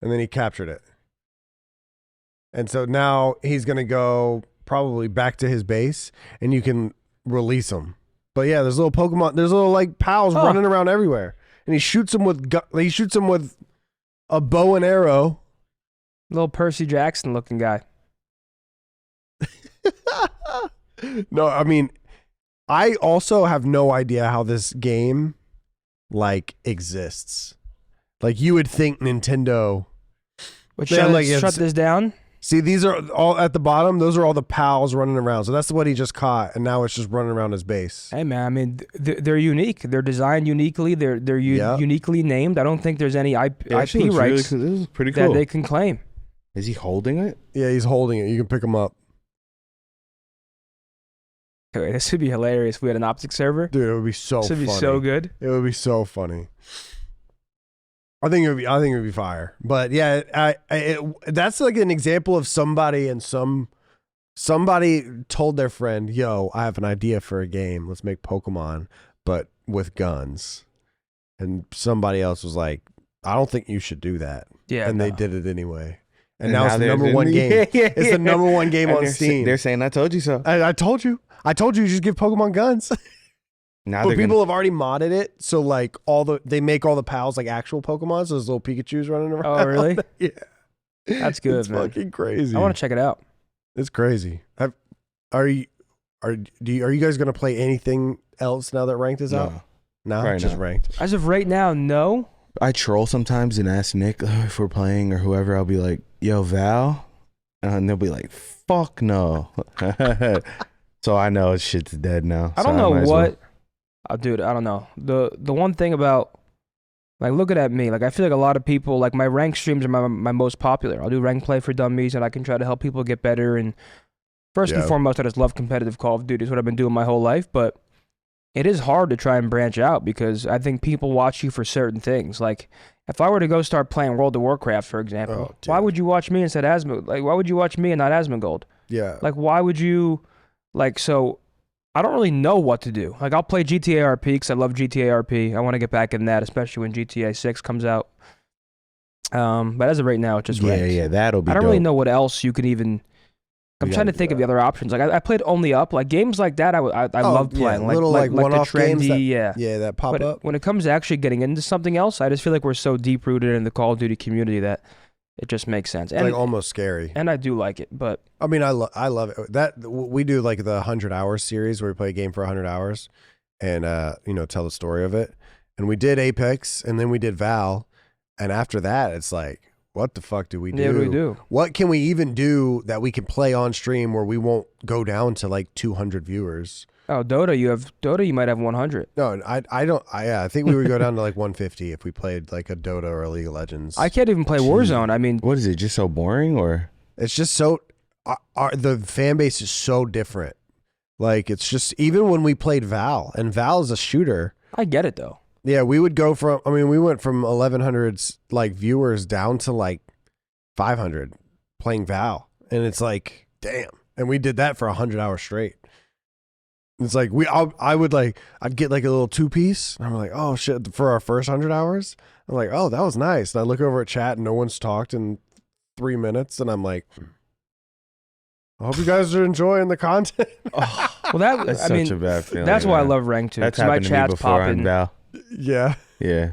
Speaker 3: and then he captured it. And so now he's gonna go probably back to his base, and you can release him. But yeah, there's little Pokemon, there's little like pals running around everywhere, and he shoots them with a bow and arrow.
Speaker 2: Little Percy Jackson looking guy.
Speaker 3: No, I mean, I also have no idea how this game like exists. Like you would think Nintendo.
Speaker 2: But
Speaker 3: Yeah, like,
Speaker 2: shut
Speaker 3: it's-
Speaker 2: this down.
Speaker 3: See, these are all at the bottom. Those are all the pals running around. So that's what he just caught, and now it's just running around his base.
Speaker 2: Hey man, I mean they're unique. They're designed uniquely. They're
Speaker 3: Yeah.
Speaker 2: uniquely named. I don't think there's any IP
Speaker 1: This looks
Speaker 2: rights
Speaker 1: really cool. This is pretty
Speaker 2: that
Speaker 1: cool.
Speaker 2: they can claim.
Speaker 1: Is he holding it?
Speaker 3: Yeah, he's holding it. You can pick him up,
Speaker 2: Okay, this would be hilarious if we had an OpTic server.
Speaker 3: dude. It would be so.
Speaker 2: This would be
Speaker 3: funny.
Speaker 2: so good.
Speaker 3: It would be so funny. I think it would be fire. But yeah, that's like an example of somebody told their friend, "Yo, I have an idea for a game. Let's make Pokemon, but with guns." And somebody else was like, "I don't think you should do that."
Speaker 2: Yeah,
Speaker 3: and they
Speaker 2: no.
Speaker 3: did it anyway. And
Speaker 1: And
Speaker 3: now it's the
Speaker 1: they're
Speaker 3: number
Speaker 1: doing
Speaker 3: one
Speaker 1: the-
Speaker 3: game.
Speaker 1: Yeah.
Speaker 3: It's the number one game
Speaker 1: And
Speaker 3: on
Speaker 1: they're
Speaker 3: Steam.
Speaker 1: They're saying, I told you so.
Speaker 3: I told you. I told you just give Pokemon guns.
Speaker 1: Now
Speaker 3: But
Speaker 1: they're
Speaker 3: people have already modded it, so like they make all the pals like actual Pokemon, so there's little Pikachu's running around.
Speaker 2: Oh really?
Speaker 3: Yeah.
Speaker 2: That's good,
Speaker 3: It's
Speaker 2: man.
Speaker 3: fucking crazy.
Speaker 2: I want to check it out.
Speaker 3: It's crazy. Are you Are you guys gonna play anything else now that ranked is out? No,
Speaker 1: Right
Speaker 3: just
Speaker 1: now.
Speaker 3: ranked.
Speaker 2: As of right now, no.
Speaker 1: I troll sometimes and ask Nick if we're playing or whoever. I'll be like, "Yo, Val," and they'll be like, "Fuck no." So I know shit's dead now.
Speaker 2: I
Speaker 1: so
Speaker 2: don't know
Speaker 1: might as
Speaker 2: what.
Speaker 1: well.
Speaker 2: Dude, I don't know. The one thing about, like, looking at me, like, I feel like a lot of people, like, my ranked streams are my most popular. I'll do rank play for dummies, and I can try to help people get better. And first and foremost, I just love competitive Call of Duty. It's what I've been doing my whole life. But it is hard to try and branch out because I think people watch you for certain things. Like, if I were to go start playing World of Warcraft, for example, why would you watch me instead of Asmongold? Like, why would you watch me and not Asmongold?
Speaker 3: Yeah.
Speaker 2: Like, why would you, like, so I don't really know what to do. Like, I'll play GTA RP because I love GTA RP. I want to get back in that, especially when GTA 6 comes out. But as of right now, it's just ranked.
Speaker 1: Yeah, that'll be
Speaker 2: I don't
Speaker 1: dope.
Speaker 2: really know what else you could even. I'm trying to think of the other options. Like, I played Only Up. Like, games like that, I love playing.
Speaker 3: Little like
Speaker 2: the
Speaker 3: one-off games
Speaker 2: trendy,
Speaker 3: that pop
Speaker 2: but
Speaker 3: up.
Speaker 2: when it comes to actually getting into something else, I just feel like we're so deep rooted in the Call of Duty community that it just makes sense. And
Speaker 3: Like almost scary.
Speaker 2: and I do like it, but
Speaker 3: I mean, I love it. That we do like the 100 hours series where we play a game for 100 hours, and tell the story of it. And we did Apex, and then we did Val, and after that, it's like, what the fuck do we do?
Speaker 2: yeah, what do we do?
Speaker 3: What can we even do that we can play on stream where we won't go down to like 200 viewers?
Speaker 2: Oh, Dota, you might have 100.
Speaker 3: No, I don't. I think we would go down to like 150 if we played like a Dota or a League of Legends.
Speaker 2: I can't even play Warzone. I mean,
Speaker 1: What is it? Just so boring, or
Speaker 3: It's just so the fan base is so different. Like, it's just, even when we played Val, and Val is a shooter.
Speaker 2: I get it though.
Speaker 3: Yeah, we would go from, we went from 1,100 like viewers down to like 500 playing Val, and it's like, damn. And we did that for 100 hours straight. It's like I'd get like a little 2-piece. And I'm like, oh shit, for our first 100 hours. I'm like, oh, that was nice. And I look over at chat and no one's talked in 3 minutes, and I'm like, I hope you guys are enjoying the content.
Speaker 2: Well,
Speaker 1: that's
Speaker 2: I
Speaker 1: such
Speaker 2: mean,
Speaker 1: a bad feeling.
Speaker 2: that's why I
Speaker 1: man.
Speaker 2: love rank too.
Speaker 1: That's
Speaker 2: 'Cause my
Speaker 1: happened to me
Speaker 2: chat's
Speaker 1: before on
Speaker 2: popping.
Speaker 1: Val.
Speaker 3: Yeah.
Speaker 1: Yeah,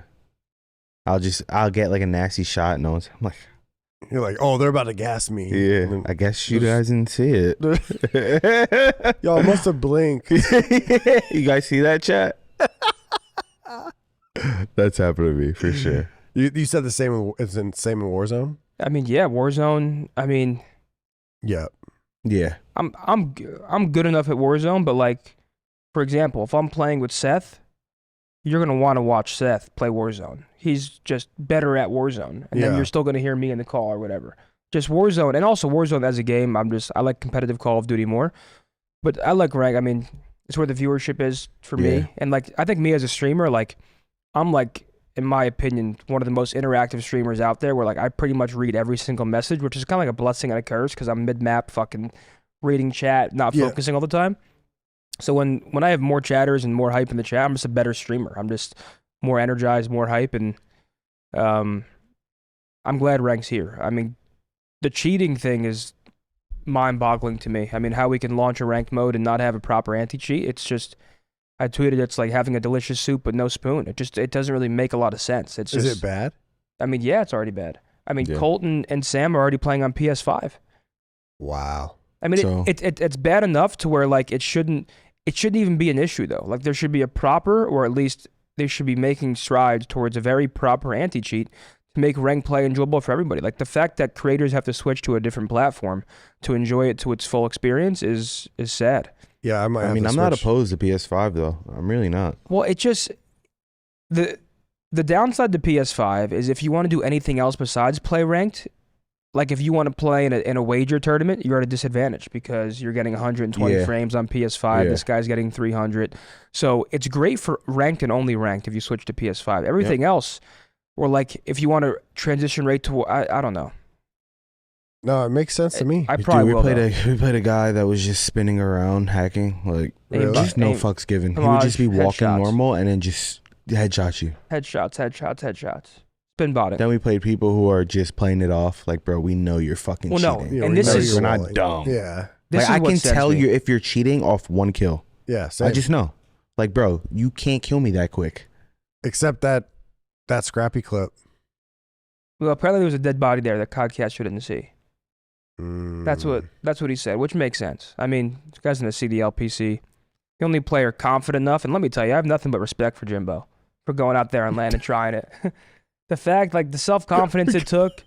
Speaker 1: I'll get like a nasty shot, and I'm like,
Speaker 3: You're like, oh, they're about to gas me.
Speaker 1: yeah,
Speaker 3: And then,
Speaker 1: I guess you guys didn't see it.
Speaker 3: y'all must have blinked.
Speaker 1: You guys see that chat? That's happened to me for sure.
Speaker 3: You said the same in Warzone?
Speaker 2: I mean, yeah, Warzone. I mean,
Speaker 3: Yeah.
Speaker 1: Yeah,
Speaker 2: I'm good enough at Warzone, but like, for example, if I'm playing with Seth, you're gonna want to watch Seth play Warzone. He's just better at Warzone, and then you're still gonna hear me in the call or whatever. Just Warzone, and also Warzone as a game. I like competitive Call of Duty more, but I like rank. I mean, it's where the viewership is for
Speaker 1: Yeah.
Speaker 2: me, and like I think me as a streamer, like I'm like, in my opinion, one of the most interactive streamers out there, where like I pretty much read every single message, which is kind of like a blessing and a curse because I'm mid-map fucking reading chat, not focusing all the time. So when I have more chatters and more hype in the chat, I'm just a better streamer. I'm just more energized, more hype, and I'm glad rank's here. I mean, the cheating thing is mind-boggling to me. I mean, how we can launch a ranked mode and not have a proper anti-cheat. It's just, I tweeted it's like having a delicious soup with no spoon. It doesn't really make a lot of sense. It's just,
Speaker 3: Is it bad?
Speaker 2: I mean, yeah, it's already bad. I mean,
Speaker 1: Yeah.
Speaker 2: Colton and Sam are already playing on PS5.
Speaker 3: Wow.
Speaker 2: I mean,
Speaker 1: So-
Speaker 2: it's bad enough to where like it shouldn't even be an issue though. Like there should be a proper, or at least they should be making strides towards a very proper anti-cheat to make rank play enjoyable for everybody. Like the fact that creators have to switch to a different platform to enjoy it to its full experience is sad.
Speaker 3: Yeah, I might.
Speaker 1: I mean, I'm not opposed to PS5 though. I'm really not.
Speaker 2: Well, it just the downside to PS5 is if you want to do anything else besides play ranked, like if you want to play in a wager tournament, you're at a disadvantage because you're getting 120
Speaker 1: Yeah.
Speaker 2: frames on PS5.
Speaker 1: Yeah.
Speaker 2: This guy's getting 300. So it's great for ranked and only ranked if you switch to PS5. Everything else, or like if you want to transition rate to, I don't know.
Speaker 3: No, it makes sense to me.
Speaker 2: I probably will.
Speaker 1: We played a guy that was just spinning around hacking, like
Speaker 3: Really?
Speaker 1: just no
Speaker 2: Aim-
Speaker 1: fucks given. He would just be walking
Speaker 2: headshots.
Speaker 1: normal and then just headshot you.
Speaker 2: Headshots. Spin botting.
Speaker 1: Then we played people who are just playing it off, like, bro, we know you're fucking
Speaker 2: Well, no,
Speaker 1: cheating.
Speaker 3: Yeah,
Speaker 2: and
Speaker 3: we
Speaker 2: this
Speaker 3: know
Speaker 2: is-
Speaker 3: you're
Speaker 1: We're not
Speaker 3: rolling.
Speaker 1: dumb.
Speaker 3: Yeah.
Speaker 2: This
Speaker 1: Like,
Speaker 2: is
Speaker 1: I
Speaker 2: what
Speaker 1: can
Speaker 2: sends
Speaker 1: tell
Speaker 2: me.
Speaker 1: you if you're cheating off one kill.
Speaker 3: Yeah. Same.
Speaker 1: I just know. Like, bro, you can't kill me that quick.
Speaker 3: Except that scrappy clip.
Speaker 2: Well, apparently there was a dead body there that Codcast didn't see. That's what he said, which makes sense. I mean, this guy's in the CDL PC. The only player confident enough, and let me tell you, I have nothing but respect for Jimbo for going out there on land and trying it. The fact, like the self-confidence it took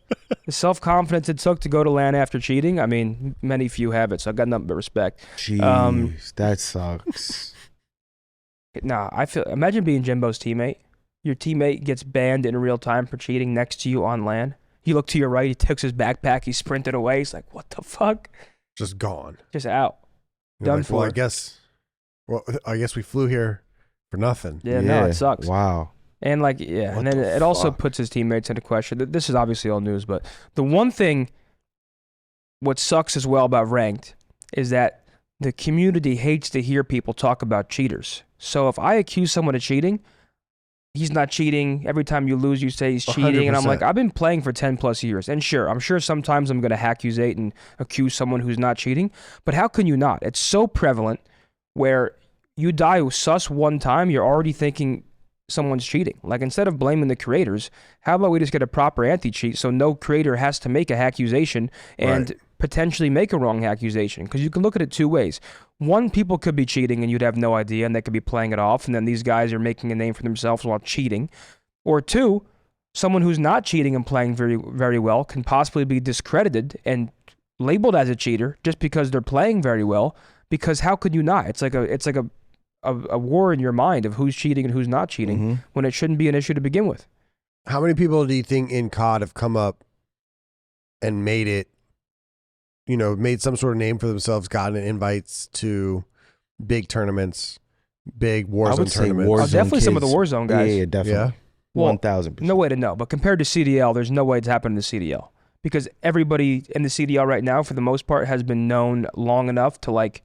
Speaker 2: to go to land after cheating, I mean, many few have it, so I've got nothing but respect.
Speaker 1: Jeez, that sucks.
Speaker 2: Imagine being Jimbo's teammate. Your teammate gets banned in real time for cheating next to you on land. You look to your right, he takes his backpack, he sprinted away. He's like, what the fuck?
Speaker 3: Just gone.
Speaker 2: Just out.
Speaker 3: You're
Speaker 2: Done
Speaker 3: like,
Speaker 2: for.
Speaker 3: Well, I guess we flew here for nothing.
Speaker 2: Yeah, no, it sucks.
Speaker 1: Wow.
Speaker 2: And and then it also puts his teammates into question. This is obviously old news, but the one thing, what sucks as well about ranked is that the community hates to hear people talk about cheaters. So if I accuse someone of cheating, he's not cheating. Every time you lose, you say he's cheating. 100%. And I'm like, I've been playing for 10 plus years. And sure, I'm sure sometimes I'm going to accusate and accuse someone who's not cheating. But how can you not? It's so prevalent where you die sus one time, you're already thinking someone's cheating. Like, instead of blaming the creators, how about we just get a proper anti-cheat so no creator has to make a accusation and potentially make a wrong accusation? Because you can look at it two ways. One, people could be cheating and you'd have no idea and they could be playing it off, and then these guys are making a name for themselves while cheating. Or two, someone who's not cheating and playing very, very well can possibly be discredited and labeled as a cheater just because they're playing very well. Because how could you not? It's like a war in your mind of who's cheating and who's not cheating when it shouldn't be an issue to begin with.
Speaker 3: How many people do you think in COD have come up and made it, made some sort of name for themselves, gotten invites to big tournaments, big Warzone tournaments?
Speaker 2: Definitely some of the Warzone guys.
Speaker 1: Yeah, definitely.
Speaker 2: Yeah.
Speaker 1: 1,000%.
Speaker 2: No way to know. But compared to CDL, there's no way it's happened in the CDL. Because everybody in the CDL right now, for the most part, has been known long enough to went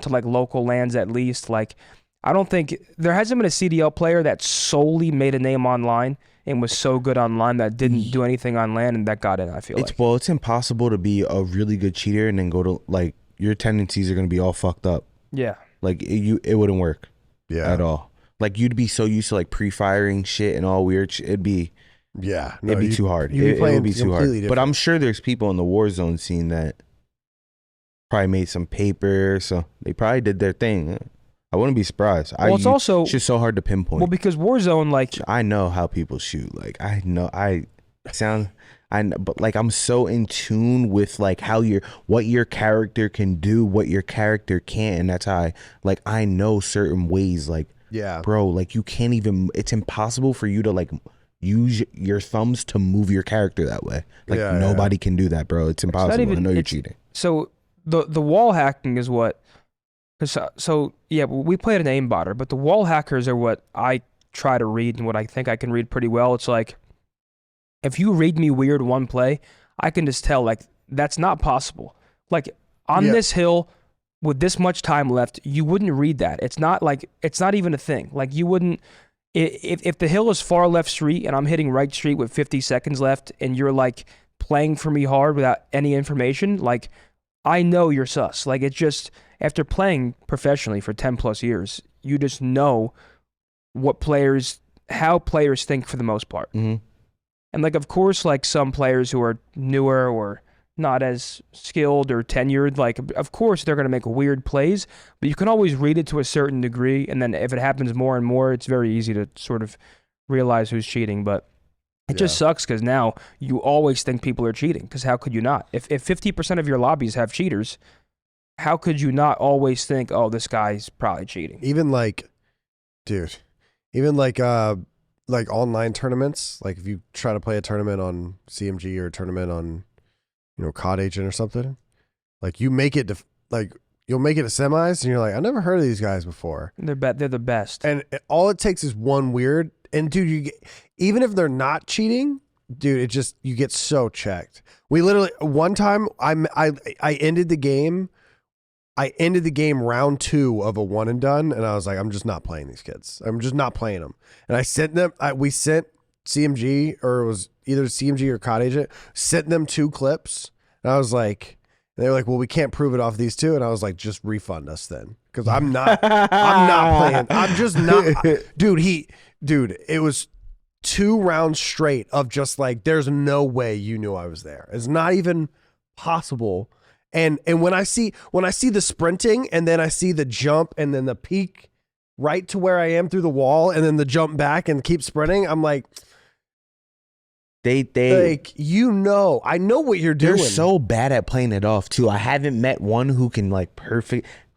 Speaker 2: to local lands at least. I don't think there hasn't been a CDL player that solely made a name online and was so good online that didn't do anything on land and that got in. I feel
Speaker 1: Well, it's impossible to be a really good cheater and then go to your tendencies are going to be all fucked up.
Speaker 2: Yeah.
Speaker 1: It wouldn't work.
Speaker 3: Yeah.
Speaker 1: At all. You'd be so used to pre-firing shit and all weird shit. It'd be too hard. It would be too hard.
Speaker 3: Different.
Speaker 1: But I'm sure there's people in the Warzone scene that probably made some paper, so they probably did their thing. I wouldn't be surprised.
Speaker 2: Well, it's also
Speaker 1: just so hard to pinpoint.
Speaker 2: Well, because Warzone,
Speaker 1: I know how people shoot. I know but I'm so in tune with how what your character can do, what your character can't, and that's how I know certain ways. Bro, you can't even. It's impossible for you to use your thumbs to move your character that way. Nobody can do that, bro. It's impossible. I know you're cheating.
Speaker 2: So the wall hacking is what. So yeah, we played an aimbotter, but the wall hackers are what I try to read and what I think I can read pretty well. It's if you read me weird one play, I can just tell that's not possible. This hill with this much time left, you wouldn't read that. It's not even a thing. You wouldn't. If the hill is far left street and I'm hitting right street with 50 seconds left and you're playing for me hard without any information, I know you're sus. It's just, after playing professionally for 10 plus years, you just know how players think for the most part.
Speaker 1: Mm-hmm.
Speaker 2: And of course, some players who are newer or not as skilled or tenured, of course they're going to make weird plays, but you can always read it to a certain degree. And then if it happens more and more, it's very easy to sort of realize who's cheating. But it just sucks because now you always think people are cheating, because how could you not? If 50% of your lobbies have cheaters, how could you not always think, oh, this guy's probably cheating?
Speaker 3: Even online tournaments, if you try to play a tournament on CMG or a tournament on, COD Agent or something, you make it you'll make it to semis and you're I never heard of these guys before.
Speaker 2: They're the best. And
Speaker 3: all it takes is one weird, and dude, even if they're not cheating, dude, you get so checked. We literally, one time I ended the game. I ended the game round 2 of a one and done, and I was I'm just not playing these kids. I'm just not playing them. And I sent them. We sent CMG, or it was either CMG or COD Agent, sent them 2 clips, and I was and they were well, we can't prove it off these 2, and I was just refund us then, because I'm not playing. I'm just not, dude. It was 2 rounds straight of just there's no way you knew I was there. It's not even possible. And when I see the sprinting and then I see the jump and then the peak right to where I am through the wall and then the jump back and keep sprinting, I'm like,
Speaker 1: They
Speaker 3: I know what you're doing.
Speaker 1: They're so bad at playing it off too. I haven't met one who can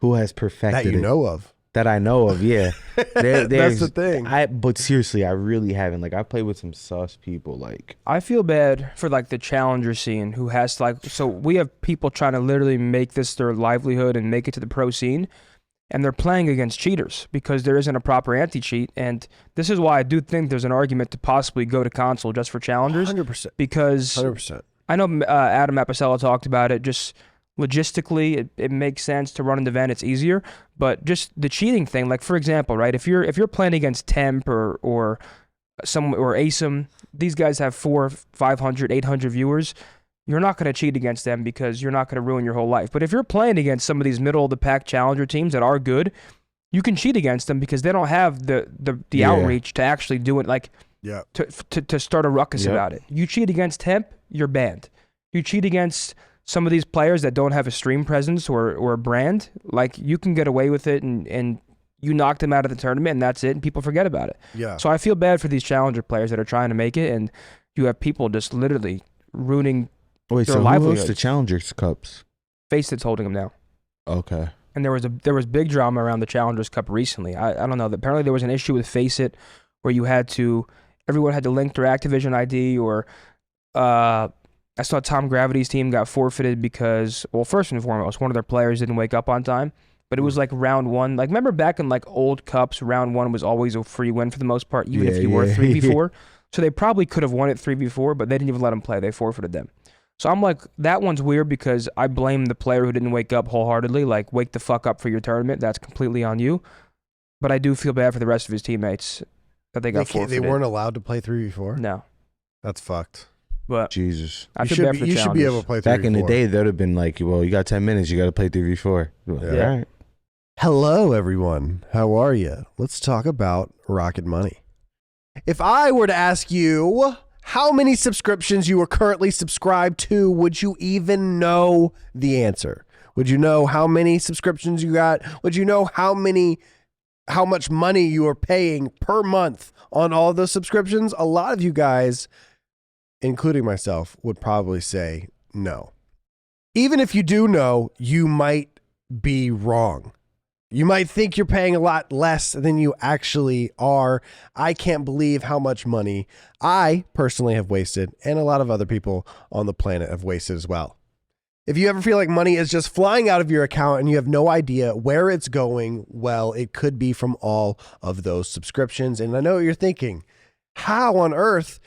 Speaker 1: who has perfected
Speaker 3: that you
Speaker 1: it.
Speaker 3: know of.
Speaker 1: That I know of, yeah.
Speaker 3: That's the thing.
Speaker 1: But seriously, I really haven't. Like, I played with some sus people. Like,
Speaker 2: I feel bad for like the challenger scene who has to, like, so we have people trying to literally make this their livelihood and make it to the pro scene, and they're playing against cheaters because there isn't a proper anti-cheat. And this is why I do think there's an argument to possibly go to console just for challengers.
Speaker 3: 100%.
Speaker 2: Because
Speaker 3: 100%.
Speaker 2: I know Adam Apicella talked about it. Just logistically, it makes sense to run an event. It's easier, but just the cheating thing. Like, for example, right? If you're playing against Temp or ASIM, these guys have 400, 500, 800 viewers. You're not going to cheat against them because you're not going to ruin your whole life. But if you're playing against some of these middle of the pack challenger teams that are good, you can cheat against them because they don't have the outreach to actually do it. Like, to start a ruckus about it. You cheat against Temp, you're banned. You cheat against some of these players that don't have a stream presence or a brand, like, you can get away with it and you knock them out of the tournament and that's it, and people forget about it.
Speaker 3: Yeah.
Speaker 2: So I feel bad for these challenger players that are trying to make it, and you have people just literally ruining their
Speaker 1: so
Speaker 2: livelihood.
Speaker 1: who hosts the Challengers Cups?
Speaker 2: Facet's holding them now.
Speaker 1: Okay.
Speaker 2: And there was big drama around the Challengers Cup recently. I don't know. Apparently there was an issue with Faceit where everyone had to link their Activision ID, or I saw Tom Gravity's team got forfeited because, well, first and foremost, one of their players didn't wake up on time. But it was like round one. Like, remember back in like old cups, round one was always a free win for the most part, even if you were 3v4. So they probably could have won it 3v4, but they didn't even let them play. They forfeited them. So I'm like, that one's weird because I blame the player who didn't wake up wholeheartedly. Like, wake the fuck up for your tournament. That's completely on you. But I do feel bad for the rest of his teammates that they got forfeited.
Speaker 3: They weren't allowed to play 3v4?
Speaker 2: No.
Speaker 3: That's fucked.
Speaker 2: But
Speaker 1: Jesus.
Speaker 2: I feel bad for the
Speaker 3: you should be able to play 3v4.
Speaker 1: Back in the day, they'd have been like, well, you got 10 minutes, you got to play 3v4.
Speaker 3: Yeah.
Speaker 1: All right.
Speaker 3: Hello, everyone. How are you? Let's talk about Rocket Money. If I were to ask you how many subscriptions you are currently subscribed to, would you even know the answer? Would you know how many subscriptions you got? Would you know how much money you are paying per month on all those subscriptions? A lot of you guys, including myself, would probably say no. Even if you do know, you might be wrong. You might think you're paying a lot less than you actually are. I can't believe how much money I personally have wasted, and a lot of other people on the planet have wasted as well. If you ever feel like money is just flying out of your account and you have no idea where it's going, well, it could be from all of those subscriptions. And I know what you're thinking. How on earth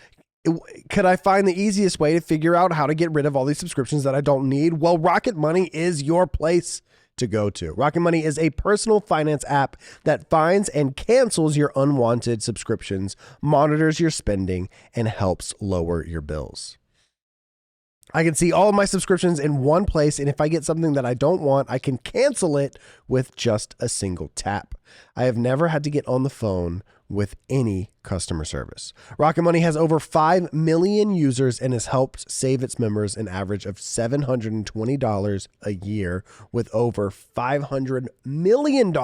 Speaker 3: could I find the easiest way to figure out how to get rid of all these subscriptions that I don't need? Well, Rocket Money is your place to go to. Rocket Money is a personal finance app that finds and cancels your unwanted subscriptions, monitors your spending, and helps lower your bills. I can see all of my subscriptions in one place, and if I get something that I don't want, I can cancel it with just a single tap. I have never had to get on the phone with any customer service. Rocket Money has over 5 million users and has helped save its members an average of $720 a year, with over $500 million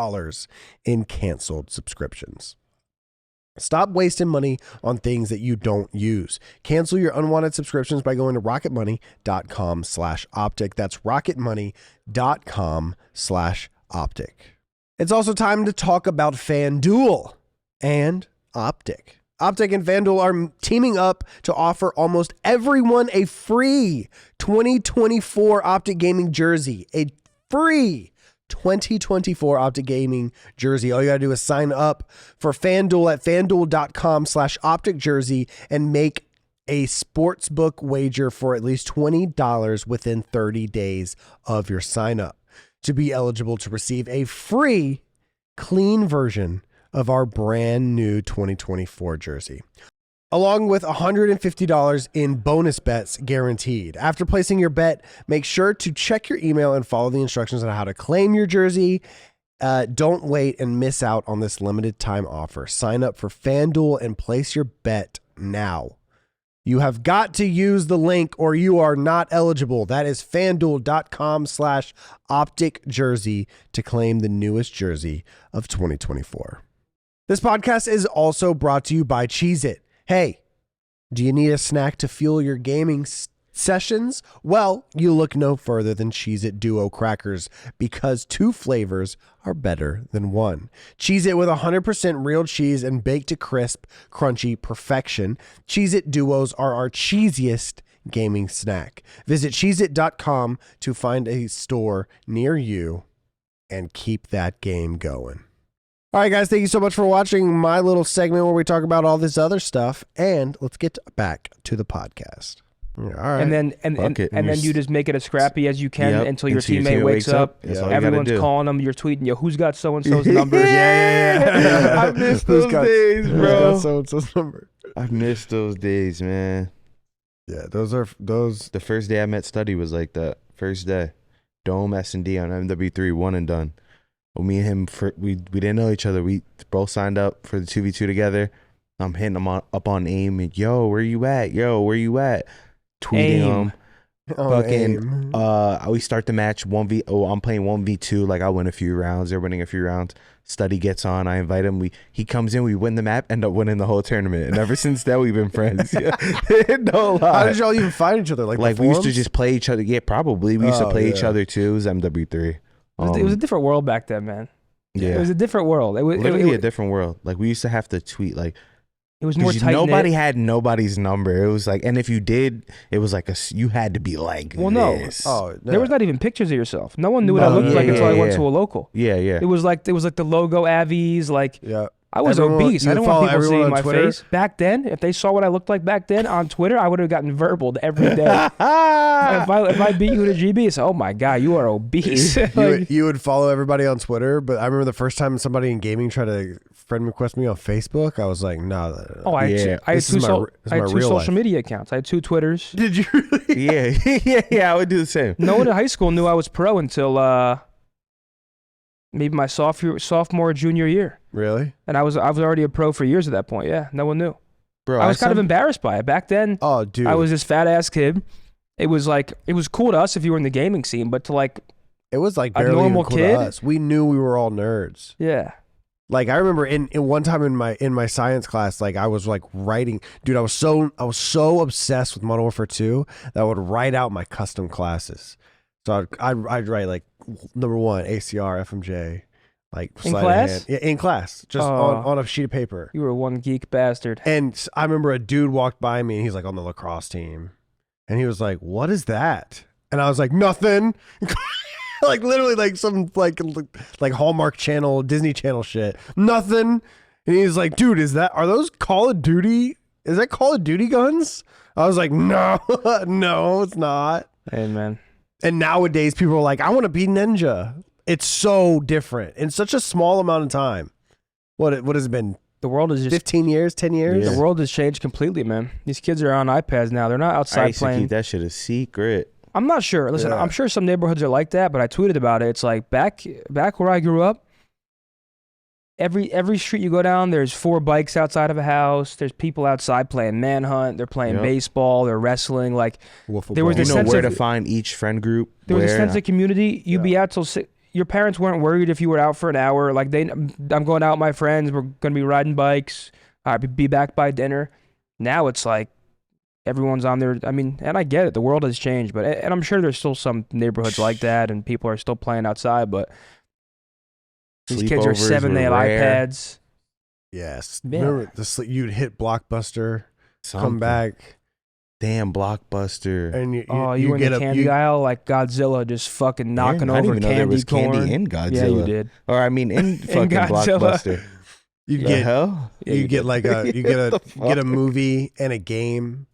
Speaker 3: in canceled subscriptions. Stop wasting money on things that you don't use. Cancel your unwanted subscriptions by going to rocketmoney.com/optic. That's rocketmoney.com/optic. It's also time to talk about FanDuel and OpTic. OpTic and FanDuel are teaming up to offer almost everyone a free 2024 OpTic Gaming jersey. A free 2024 OpTic Gaming jersey. All you gotta do is sign up for FanDuel at FanDuel.com/OpTic jersey and make a sportsbook wager for at least $20 within 30 days of your sign up to be eligible to receive a free, clean version of our brand new 2024 jersey, along with $150 in bonus bets guaranteed. After placing your bet, make sure to check your email and follow the instructions on how to claim your jersey. Don't wait and miss out on this limited time offer. Sign up for FanDuel and place your bet now. You have got to use the link or you are not eligible. That is FanDuel.com/OpTic to claim the newest jersey of 2024. This podcast is also brought to you by Cheez-It. Hey, do you need a snack to fuel your gaming sessions? Well, you look no further than Cheez-It Duo crackers, because 2 flavors are better than 1. Cheez-It with 100% real cheese and baked to crisp, crunchy perfection. Cheez-It Duos are our cheesiest gaming snack. Visit Cheez-It.com to find a store near you and keep that game going. All right, guys, thank you so much for watching my little segment where we talk about all this other stuff, and let's get back to the podcast. All right.
Speaker 2: And then you just make it as scrappy as you can until your teammate wakes up. Everyone's calling them. You're tweeting, yo, who's got so-and-so's numbers?
Speaker 1: Yeah. I missed those days, bro.
Speaker 3: So-and-so's number.
Speaker 1: I missed those days, man.
Speaker 3: Yeah, those.
Speaker 1: The first day I met Studdy was like that. First day. Dome S&D on MW3, one and done. Well, me and him, we didn't know each other. We both signed up for the 2v2 together. I'm hitting him up on AIM. And, yo, where you at? Yo, where you at? Tweeting him. Fucking, we start the match 1v. Oh, I'm playing 1v2. Like, I win a few rounds. They're winning a few rounds. Studdy gets on. I invite him. He comes in. We win the map. End up winning the whole tournament. And ever since then, we've been friends. No lie.
Speaker 3: How did y'all even find each other? Like
Speaker 1: we used to just play each other. Yeah, probably. We used to play each other too. It was MW3.
Speaker 2: It was a different world back then, man.
Speaker 1: Yeah,
Speaker 2: it was a different world. It was
Speaker 1: literally a different world. Like, we used to have to tweet like.
Speaker 2: It was more tight.
Speaker 1: Nobody had nobody's number. It was like, and if you did, it was like you had to be like this.
Speaker 3: No.
Speaker 2: There was not even pictures of yourself. No one knew what I looked like until I went to a local.
Speaker 1: Yeah.
Speaker 2: It was like the logo Avies. Like, I was obese. I didn't want people seeing my face. Back then, if they saw what I looked like back then on Twitter, I would have gotten verbaled every day. If I beat you in a GB, it's, oh my God, you are obese.
Speaker 3: You would follow everybody on Twitter, but I remember the first time somebody in gaming tried to friend request me on Facebook, I was like, no.
Speaker 2: Oh, I had two social media accounts. I had 2 Twitters.
Speaker 3: Did you really?
Speaker 2: Yeah.
Speaker 1: I would do the same.
Speaker 2: No one in high school knew I was pro until maybe my sophomore, junior year.
Speaker 3: Really?
Speaker 2: And I was already a pro for years at that point. Yeah, no one knew.
Speaker 1: Bro,
Speaker 2: I was kind of embarrassed by it. Back then,
Speaker 3: oh, dude,
Speaker 2: I was this fat ass kid. It was cool to us if you were in the gaming scene, but to like
Speaker 3: it was like
Speaker 2: a
Speaker 3: barely
Speaker 2: normal
Speaker 3: even cool
Speaker 2: kid,
Speaker 3: to us. We knew we were all nerds.
Speaker 2: Yeah.
Speaker 3: Like, I remember in one time in my science class, like, I was like writing, dude, I was so obsessed with Modern Warfare 2 that I would write out my custom classes. So I'd write like number 1 ACR FMJ, like
Speaker 2: in class?
Speaker 3: Hand. Yeah, in class, just on a sheet of paper.
Speaker 2: You were one geek bastard.
Speaker 3: And I remember a dude walked by me and he's like on the lacrosse team, and he was like, "What is that?" And I was like, "Nothing." Like, literally, like some like Hallmark Channel, Disney Channel shit. Nothing. And he's like, "Dude, are those Call of Duty? Is that Call of Duty guns?" I was like, "No, no, it's not."
Speaker 2: Hey, man.
Speaker 3: And nowadays, people are like, "I want to be ninja." It's so different in such a small amount of time. What has it been?
Speaker 2: The world is just
Speaker 3: 15 years, 10 years.
Speaker 2: Yeah. The world has changed completely, man. These kids are on iPads now. They're not outside
Speaker 1: I used
Speaker 2: playing.
Speaker 1: to keep that shit a secret.
Speaker 2: I'm not sure. Listen, I'm sure some neighborhoods are like that, but I tweeted about it. It's like back where I grew up, every street you go down, there's 4 bikes outside of a house. There's people outside playing manhunt. They're playing baseball. They're wrestling. Like, there was this sense
Speaker 1: where to find each friend group.
Speaker 2: There was a sense of community. You'd be out till 6. Your parents weren't worried if you were out for an hour. Like, I'm going out with my friends. We're going to be riding bikes. I'll be back by dinner. Now it's like, everyone's on there. I mean, and I get it. The world has changed, and I'm sure there's still some neighborhoods like that, and people are still playing outside. But these kids are 7. They have iPads.
Speaker 3: Yes. Yeah. Remember you'd hit Blockbuster, come back.
Speaker 1: Damn, Blockbuster.
Speaker 3: And you
Speaker 2: were in the candy aisle like Godzilla, just fucking knocking over candy corn.
Speaker 1: There was candy in Godzilla.
Speaker 2: Yeah, you did.
Speaker 1: Or I mean, in fucking Blockbuster.
Speaker 3: You get like you get a movie and a game.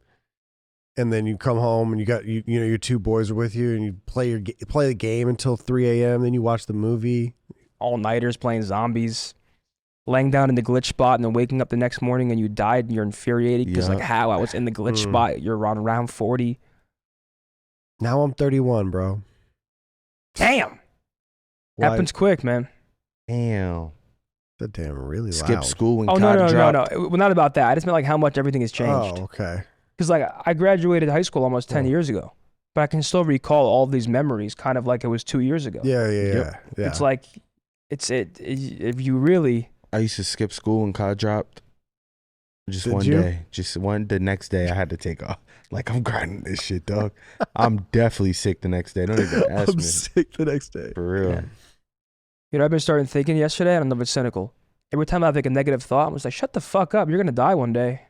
Speaker 3: And then you come home and you got your 2 boys are with you, and you play the game until 3 a.m. Then you watch the movie.
Speaker 2: All-nighters playing zombies, laying down in the glitch spot, and then waking up the next morning and you died and you're infuriated because like, how I was in the glitch spot. You're on round 40.
Speaker 3: Now I'm 31, bro.
Speaker 2: Damn. Why? Happens quick, man.
Speaker 1: Damn.
Speaker 3: That damn really loud.
Speaker 1: Skip school when
Speaker 2: no. Well, not about that. I just meant like how much everything has changed.
Speaker 3: Oh, okay.
Speaker 2: Because like I graduated high school almost 10 years ago, but I can still recall all these memories kind of like it was 2 years ago.
Speaker 3: Yeah.
Speaker 2: It's like, if you really...
Speaker 1: I used to skip school when COD dropped. Just
Speaker 3: Did
Speaker 1: one
Speaker 3: you?
Speaker 1: day. The next day I had to take off. Like, I'm grinding this shit, dog. I'm definitely sick the next day. Don't even ask
Speaker 3: I'm
Speaker 1: me.
Speaker 3: sick the next day.
Speaker 1: For real.
Speaker 2: Yeah. You know, I've been starting thinking yesterday, I don't know if it's cynical. Every time I have like a negative thought, I'm just like, shut the fuck up. You're going to die one day.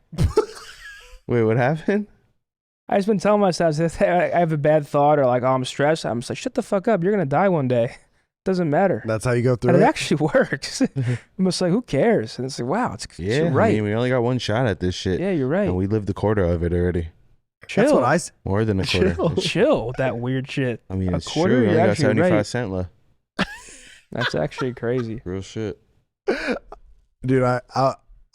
Speaker 1: Wait, what happened?
Speaker 2: I just been telling myself, I have a bad thought or like, oh, I'm stressed. I'm just like, shut the fuck up. You're going to die one day. Doesn't matter.
Speaker 3: That's how you go through
Speaker 2: And
Speaker 3: it.
Speaker 2: it actually works. I'm just like, who cares? And it's like, wow,
Speaker 1: Yeah,
Speaker 2: you're right.
Speaker 1: I mean, we only got one shot at this shit.
Speaker 2: Yeah, you're right.
Speaker 1: And we lived a quarter of it already.
Speaker 2: Chill.
Speaker 3: That's what I.
Speaker 1: More than a quarter.
Speaker 3: Chill.
Speaker 2: Chill with that weird shit.
Speaker 1: I mean,
Speaker 2: A
Speaker 1: it's
Speaker 2: quarter?
Speaker 1: true. We
Speaker 2: You're
Speaker 1: only got
Speaker 2: actually
Speaker 1: 75
Speaker 2: right.
Speaker 1: cents left.
Speaker 2: That's actually crazy.
Speaker 1: Real shit.
Speaker 3: Dude, I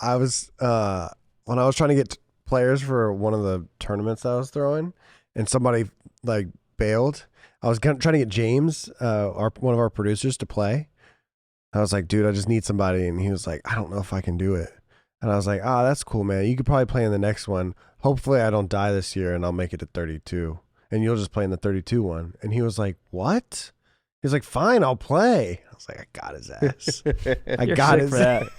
Speaker 3: was when I was trying to get players for one of the tournaments that I was throwing, and somebody like bailed. I was trying to get James, one of our producers, to play. I was like, dude, I just need somebody, and he was like, I don't know if I can do it. And I was like, that's cool, man. You could probably play in the next one. Hopefully, I don't die this year, and I'll make it to 32, and you'll just play in the 32 one. And he was like, what? He was like, fine, I'll play. I was like, I got his ass. I
Speaker 2: You're
Speaker 3: got
Speaker 2: sick
Speaker 3: his
Speaker 2: for that.
Speaker 3: ass.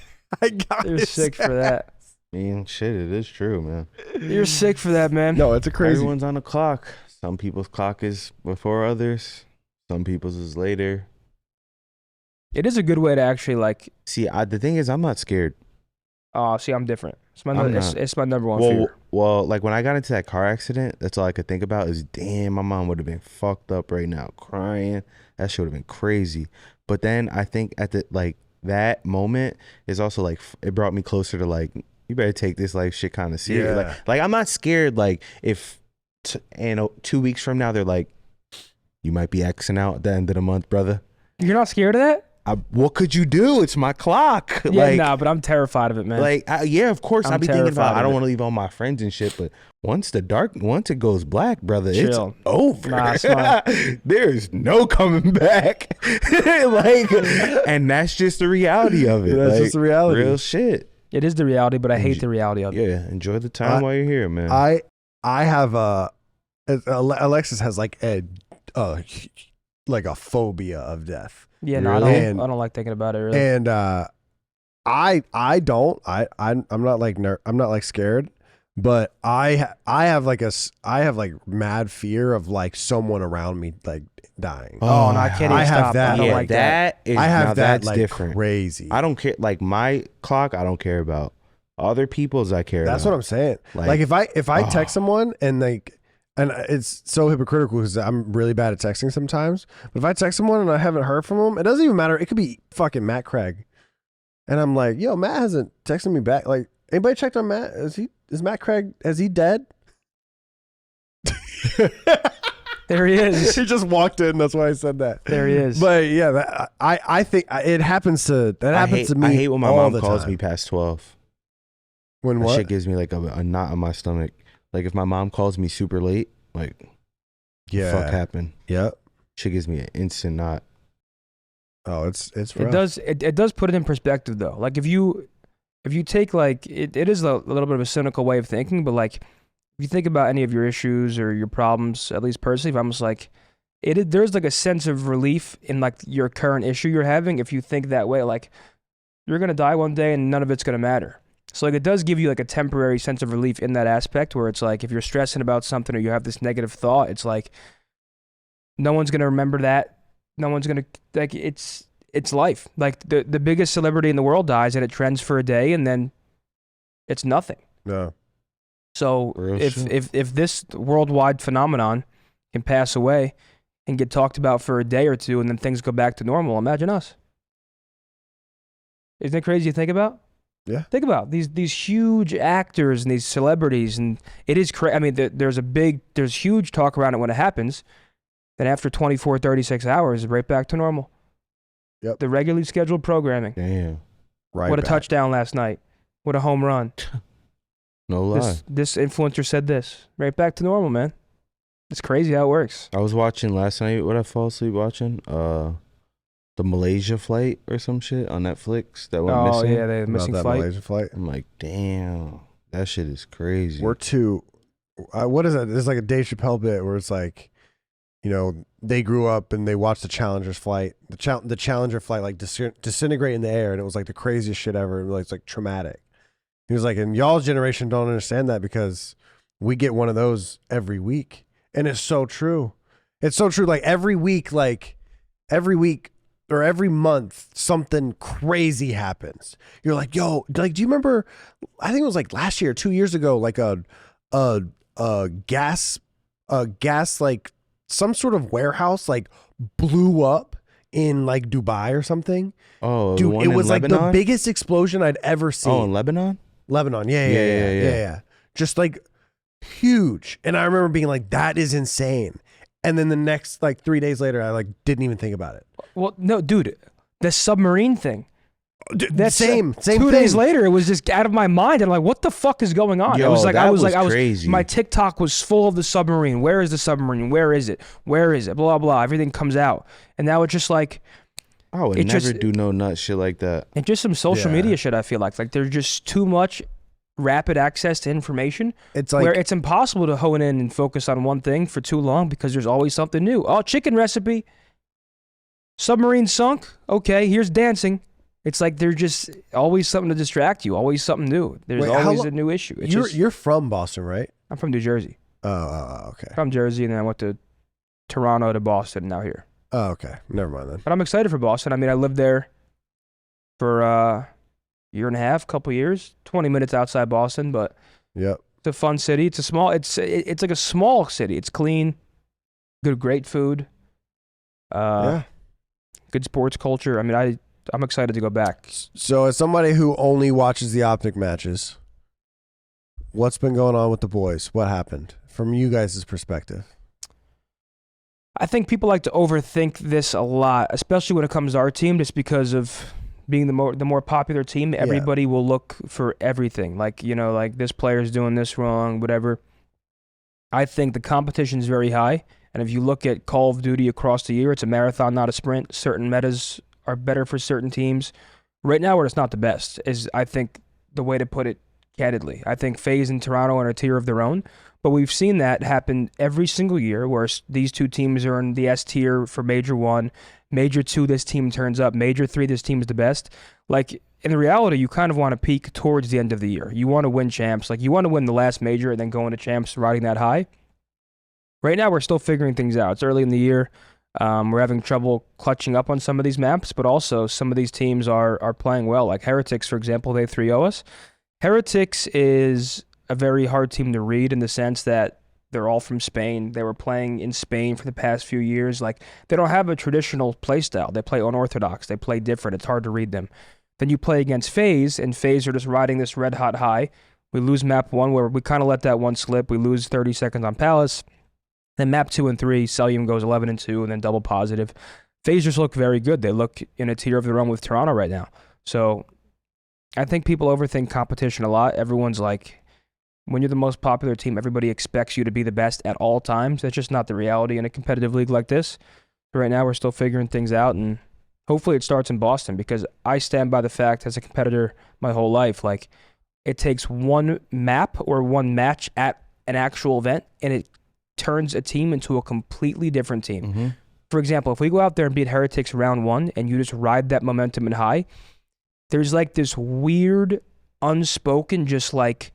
Speaker 3: I got
Speaker 2: You're
Speaker 3: his
Speaker 2: sick
Speaker 3: ass.
Speaker 2: for that.
Speaker 1: I mean, shit, it is true, man.
Speaker 2: You're sick for that, man.
Speaker 3: No, it's a crazy.
Speaker 1: Everyone's on the clock. Some people's clock is before others. Some people's is later.
Speaker 2: It is a good way to actually like.
Speaker 1: See, the thing is, I'm not scared.
Speaker 2: Oh, see, I'm different. It's my
Speaker 1: I'm
Speaker 2: it's my number one
Speaker 1: Well,
Speaker 2: fear.
Speaker 1: well, like when I got into that car accident, that's all I could think about is, damn, my mom would have been fucked up right now, crying. That shit would have been crazy. But then I think at the like that moment is also like it brought me closer to like, you better take this life shit kind of serious.
Speaker 3: Yeah.
Speaker 1: Like I'm not scared. Like if 2 weeks from now they're like, you might be Xing out at the end of the month, brother.
Speaker 2: You're not scared of that?
Speaker 1: What could you do? It's my clock.
Speaker 2: Yeah,
Speaker 1: like,
Speaker 2: nah, but I'm terrified of it, man.
Speaker 1: Like, yeah, of course.
Speaker 2: I'm
Speaker 1: I'll be thinking
Speaker 2: terrified
Speaker 1: about, I
Speaker 2: of
Speaker 1: don't
Speaker 2: it.
Speaker 1: want to leave all my friends and shit, but once it goes black, brother,
Speaker 2: Chill.
Speaker 1: it's over.
Speaker 2: Nah, it's fine.
Speaker 1: There's no coming back. Like, and that's just the reality of it.
Speaker 3: That's
Speaker 1: like,
Speaker 3: just the reality.
Speaker 1: Real shit.
Speaker 2: It is the reality, but I hate the reality of it.
Speaker 1: Yeah, enjoy the time while you're here, man.
Speaker 3: I have Alexis has like a phobia of death.
Speaker 2: Yeah, no,
Speaker 1: Really?
Speaker 2: I don't like thinking about it really.
Speaker 3: And I'm not like scared, but I have like mad fear of like someone around me like dying.
Speaker 2: Oh, no, I can't even
Speaker 3: I have
Speaker 2: stop.
Speaker 3: that.
Speaker 2: I don't
Speaker 1: yeah,
Speaker 2: like that.
Speaker 1: Is,
Speaker 3: I
Speaker 1: now
Speaker 3: have that
Speaker 1: that's
Speaker 3: like
Speaker 1: different.
Speaker 3: crazy.
Speaker 1: I don't care. Like my clock, I don't care about. Other people's, I care
Speaker 3: That's
Speaker 1: about.
Speaker 3: what I'm saying.
Speaker 1: Like,
Speaker 3: If I text someone and it's so hypocritical because I'm really bad at texting sometimes. But if I text someone and I haven't heard from them, it doesn't even matter. It could be fucking Matt Craig, and I'm like, yo, Matt hasn't texted me back. Like, anybody checked on Matt? Is Matt Craig? Is he dead?
Speaker 2: There he is.
Speaker 3: He just walked in. That's why I said that.
Speaker 2: There he is.
Speaker 3: But yeah, I think it happens to me.
Speaker 1: I hate when my
Speaker 3: all
Speaker 1: mom
Speaker 3: the
Speaker 1: calls
Speaker 3: time.
Speaker 1: me past 12.
Speaker 3: When
Speaker 1: That
Speaker 3: what?
Speaker 1: shit gives me like a knot in my stomach. Like if my mom calls me super late, like,
Speaker 3: Yeah.
Speaker 1: fuck happened?
Speaker 3: Yep.
Speaker 1: Shit gives me an instant knot.
Speaker 3: Oh, it's
Speaker 2: It
Speaker 3: rough.
Speaker 2: does it does put it in perspective though. Like if you take like it is a little bit of a cynical way of thinking, but like if you think about any of your issues or your problems, at least personally, if I'm just like there's like a sense of relief in like your current issue you're having if you think that way. Like you're gonna die one day and none of it's gonna matter. So like it does give you like a temporary sense of relief in that aspect where it's like if you're stressing about something or you have this negative thought, it's like no one's gonna remember that. No one's gonna like it's life. Like the biggest celebrity in the world dies and it trends for a day and then it's nothing.
Speaker 3: No.
Speaker 2: So
Speaker 1: Real
Speaker 2: if this worldwide phenomenon can pass away and get talked about for a day or two and then things go back to normal, imagine us. Isn't it crazy to think about?
Speaker 3: Yeah.
Speaker 2: Think about these huge actors and these celebrities, and it is crazy. I mean, there's huge talk around it when it happens. Then after 24, 36 hours, right back to normal.
Speaker 3: Yep.
Speaker 2: The regularly scheduled programming.
Speaker 1: Damn.
Speaker 3: Right.
Speaker 2: What a
Speaker 3: back.
Speaker 2: touchdown last night. What a home run.
Speaker 1: No lie.
Speaker 2: This influencer said this. Right back to normal, man. It's crazy how it works.
Speaker 1: I was watching last night. What I fall asleep watching? The Malaysia flight or some shit on Netflix that went
Speaker 2: Oh,
Speaker 1: missing.
Speaker 2: yeah, the
Speaker 3: About
Speaker 2: missing
Speaker 3: that
Speaker 2: flight.
Speaker 3: Malaysia flight.
Speaker 1: I'm like, damn, that shit is crazy.
Speaker 3: We're two. what is that? There's like a Dave Chappelle bit where it's like, you know, they grew up and they watched the Challenger's flight, the Challenger flight like disintegrate in the air, and it was like the craziest shit ever. It's like traumatic. He was like, and y'all's generation don't understand that because we get one of those every week, and it's so true. It's so true. Like every week or every month, something crazy happens. You're like, yo, like, do you remember? I think it was like last year, 2 years ago, like a gas, like some sort of warehouse like blew up in like Dubai or something.
Speaker 1: Oh,
Speaker 3: dude, it was like
Speaker 1: Lebanon?
Speaker 3: the biggest explosion I'd ever seen.
Speaker 1: Oh, in Lebanon?
Speaker 3: Lebanon, yeah. Just like huge. And I remember being like, that is insane. And then the next like 3 days later, I like didn't even think about it.
Speaker 2: Well, no, dude, the submarine thing.
Speaker 3: That's same
Speaker 2: 2
Speaker 3: thing.
Speaker 2: days later, it was just out of my mind. I'm like, what the fuck is going on?
Speaker 1: Yo,
Speaker 2: I was
Speaker 1: crazy.
Speaker 2: My TikTok was full of the submarine. Where is the submarine? Where is it? Where is it? Blah, blah. Everything comes out. And now it's just like,
Speaker 1: I would never do no nut shit like that.
Speaker 2: and just some social media shit, I feel like. Like there's just too much rapid access to information.
Speaker 3: It's like,
Speaker 2: where it's impossible to hone in and focus on one thing for too long because there's always something new. Oh, chicken recipe. Submarine sunk. Okay, here's dancing. It's like there's just always something to distract you, always something new. There's always a new issue.
Speaker 3: You're from Boston, right?
Speaker 2: I'm from New Jersey.
Speaker 3: Oh, okay.
Speaker 2: From Jersey, and then I went to Toronto to Boston, and now here.
Speaker 3: Oh, okay. Never mind then.
Speaker 2: But I'm excited for Boston. I mean, I lived there for a year and a half, couple years, 20 minutes outside Boston, but
Speaker 3: Yep.
Speaker 2: it's a fun city. It's like a small city. It's clean, great food,
Speaker 3: Yeah.
Speaker 2: good sports culture. I mean, I'm excited to go back.
Speaker 3: So as somebody who only watches the OpTic matches, what's been going on with the boys? What happened from you guys' perspective?
Speaker 2: I think people like to overthink this a lot, especially when it comes to our team, just because of being the more popular team. Everybody will look for everything. Like, you know, like this player's doing this wrong, whatever. I think the competition is very high. And if you look at Call of Duty across the year, it's a marathon, not a sprint. Certain metas are better for certain teams. Right now, where it's not the best is, I think, the way to put it candidly. I think FaZe and Toronto are in a tier of their own, but we've seen that happen every single year where these two teams are in the S tier for Major 1, Major 2, this team turns up, Major 3, this team is the best. Like, in reality, you kind of want to peak towards the end of the year. You want to win champs. Like, you want to win the last major and then go into champs riding that high. Right now, we're still figuring things out. It's early in the year. We're having trouble clutching up on some of these maps, but also some of these teams are playing well. Like Heretics, for example, they 3-0 us. Heretics is a very hard team to read in the sense that they're all from Spain. They were playing in Spain for the past few years. Like, they don't have a traditional play style. They play unorthodox. They play different. It's hard to read them. Then you play against FaZe, and FaZe are just riding this red-hot high. We lose map 1 where we kind of let that one slip. We lose 30 seconds on Palace. Then map 2 and 3, Celium goes 11-2, and then double positive. FaZe just look very good. They look in a tier of their own with Toronto right now. So I think people overthink competition a lot. Everyone's like, when you're the most popular team, everybody expects you to be the best at all times. That's just not the reality in a competitive league like this. But right now, we're still figuring things out, and hopefully it starts in Boston, because I stand by the fact as a competitor my whole life, like, it takes one map or one match at an actual event, and it turns a team into a completely different team.
Speaker 1: Mm-hmm.
Speaker 2: For example, if we go out there and beat Heretics round 1 and you just ride that momentum and high, there's like this weird, unspoken, just like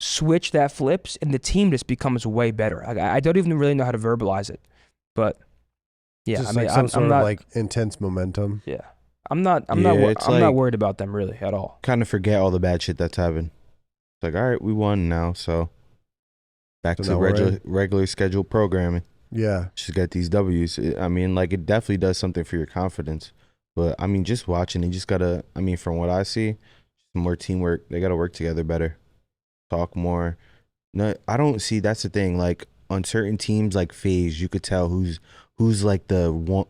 Speaker 2: switch that flips, and the team just becomes way better. I don't even really know how to verbalize it, but yeah,
Speaker 3: Just
Speaker 2: I mean,
Speaker 3: like some
Speaker 2: I'm
Speaker 3: sort
Speaker 2: not
Speaker 3: of like intense momentum.
Speaker 2: Yeah, I'm not
Speaker 1: it's
Speaker 2: not
Speaker 1: like-
Speaker 2: worried about them really at all.
Speaker 1: Kind of forget all the bad shit that's happened. It's like, all right, we won now, so back
Speaker 3: So
Speaker 1: to
Speaker 3: now we're
Speaker 1: regular scheduled programming.
Speaker 3: Yeah.
Speaker 1: Just get these W's. I mean, like, it definitely does something for your confidence. But, I mean, just watching, you just got to, I mean, from what I see, more teamwork. They got to work together better. Talk more. No, I don't see, that's the thing. Like, on certain teams like FaZe, you could tell who's like the one,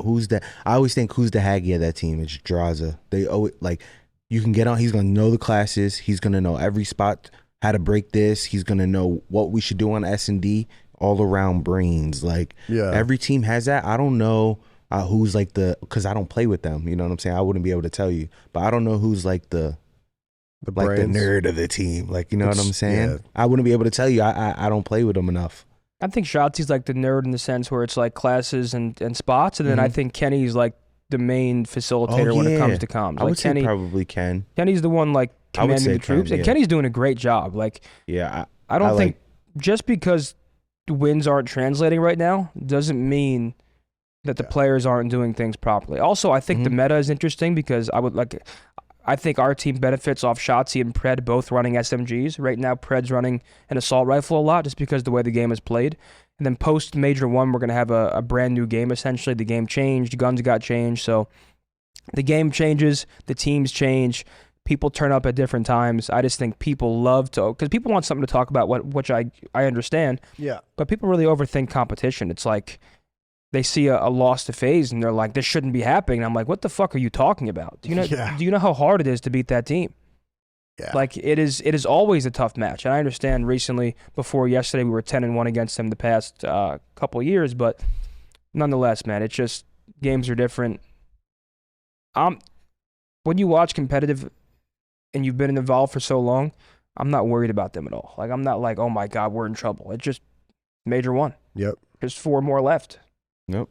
Speaker 1: I always think who's the Haggy of that team. It's Draza. They owe it, like, you can get on, he's going to know the classes. He's going to know every spot, how to break this. He's going to know what we should do on S&D. All around brains. Like,
Speaker 3: Yeah.
Speaker 1: every team has that. I don't know who's like because I don't play with them. You know what I'm saying? I wouldn't be able to tell you. But I don't know who's like the
Speaker 3: The
Speaker 1: like
Speaker 3: brains.
Speaker 1: the nerd of the team. Like, you know what I'm saying?
Speaker 3: Yeah.
Speaker 1: I wouldn't be able to tell you. I don't play with them enough.
Speaker 2: I think Shotzi's like the nerd in the sense where it's like classes and spots, and then I think Kenny's like the main facilitator when it comes to comms.
Speaker 1: I
Speaker 2: like
Speaker 1: would say probably Ken.
Speaker 2: Kenny's the one like commanding the troops, and Kenny's doing a great job. Like,
Speaker 1: yeah,
Speaker 2: I don't think just because the wins aren't translating right now doesn't mean that the players aren't doing things properly. Also, I think the meta is interesting because I think our team benefits off Shotzi and Pred both running SMGs. Right now, Pred's running an assault rifle a lot just because of the way the game is played. And then post Major 1, we're going to have a brand new game, essentially. The game changed. Guns got changed. So the game changes. The teams change. People turn up at different times. I just think people love to, because people want something to talk about, which I understand.
Speaker 3: Yeah.
Speaker 2: But people really overthink competition. It's like they see a loss to FaZe and they're like, this shouldn't be happening. And I'm like, what the fuck are you talking about? Do you know how hard it is to beat that team?
Speaker 3: Yeah.
Speaker 2: Like, it is always a tough match. And I understand recently, before yesterday, we were 10-1 against them the past couple of years, but nonetheless, man, it's just games are different. When you watch competitive and you've been involved for so long, I'm not worried about them at all. Like, I'm not like, oh my God, we're in trouble. It's just Major 1.
Speaker 3: Yep.
Speaker 2: There's 4 more left.
Speaker 1: Nope.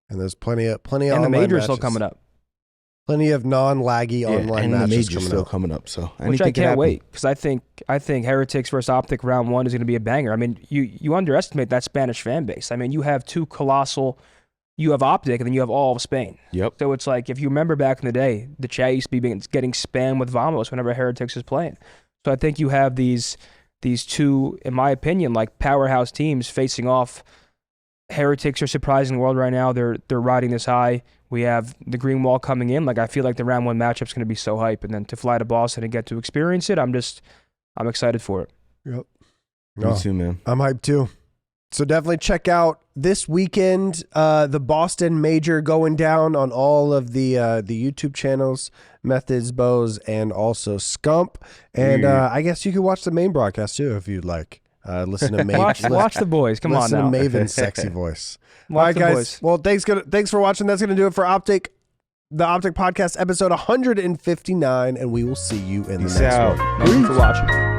Speaker 3: And there's plenty of
Speaker 2: and the major's still coming up.
Speaker 3: Plenty of non-laggy online
Speaker 1: and
Speaker 3: matches
Speaker 1: the major's still coming up. So
Speaker 2: which I can't wait, because I think Heretics versus OpTic round 1 is going to be a banger. I mean, you underestimate that Spanish fan base. I mean, you have two colossal. You have OpTic, and then you have all of Spain.
Speaker 1: Yep.
Speaker 2: So it's like, if you remember back in the day, the chat used to be getting spammed with Vamos whenever Heretics is playing. So I think you have these two, in my opinion, like powerhouse teams facing off. Heretics are surprising the world right now. They're riding this high. We have the Green Wall coming in. Like, I feel like the round 1 matchup's going to be so hype, and then to fly to Boston and get to experience it, I'm excited for it.
Speaker 3: Yep.
Speaker 1: Me too, man.
Speaker 3: I'm hyped too. So definitely check out this weekend the Boston Major going down on all of the YouTube channels, Methods, Bows, and also Scump. And I guess you could watch the main broadcast too if you'd like. Listen to Maven.
Speaker 2: Watch the boys. Come on now.
Speaker 3: Listen to Maven's sexy voice.
Speaker 2: Watch
Speaker 3: all right,
Speaker 2: the
Speaker 3: guys.
Speaker 2: boys.
Speaker 3: Well, thanks for watching. That's going to do it for the OpTic Podcast, episode 159, and we will see you in the next one.
Speaker 2: Thanks for watching.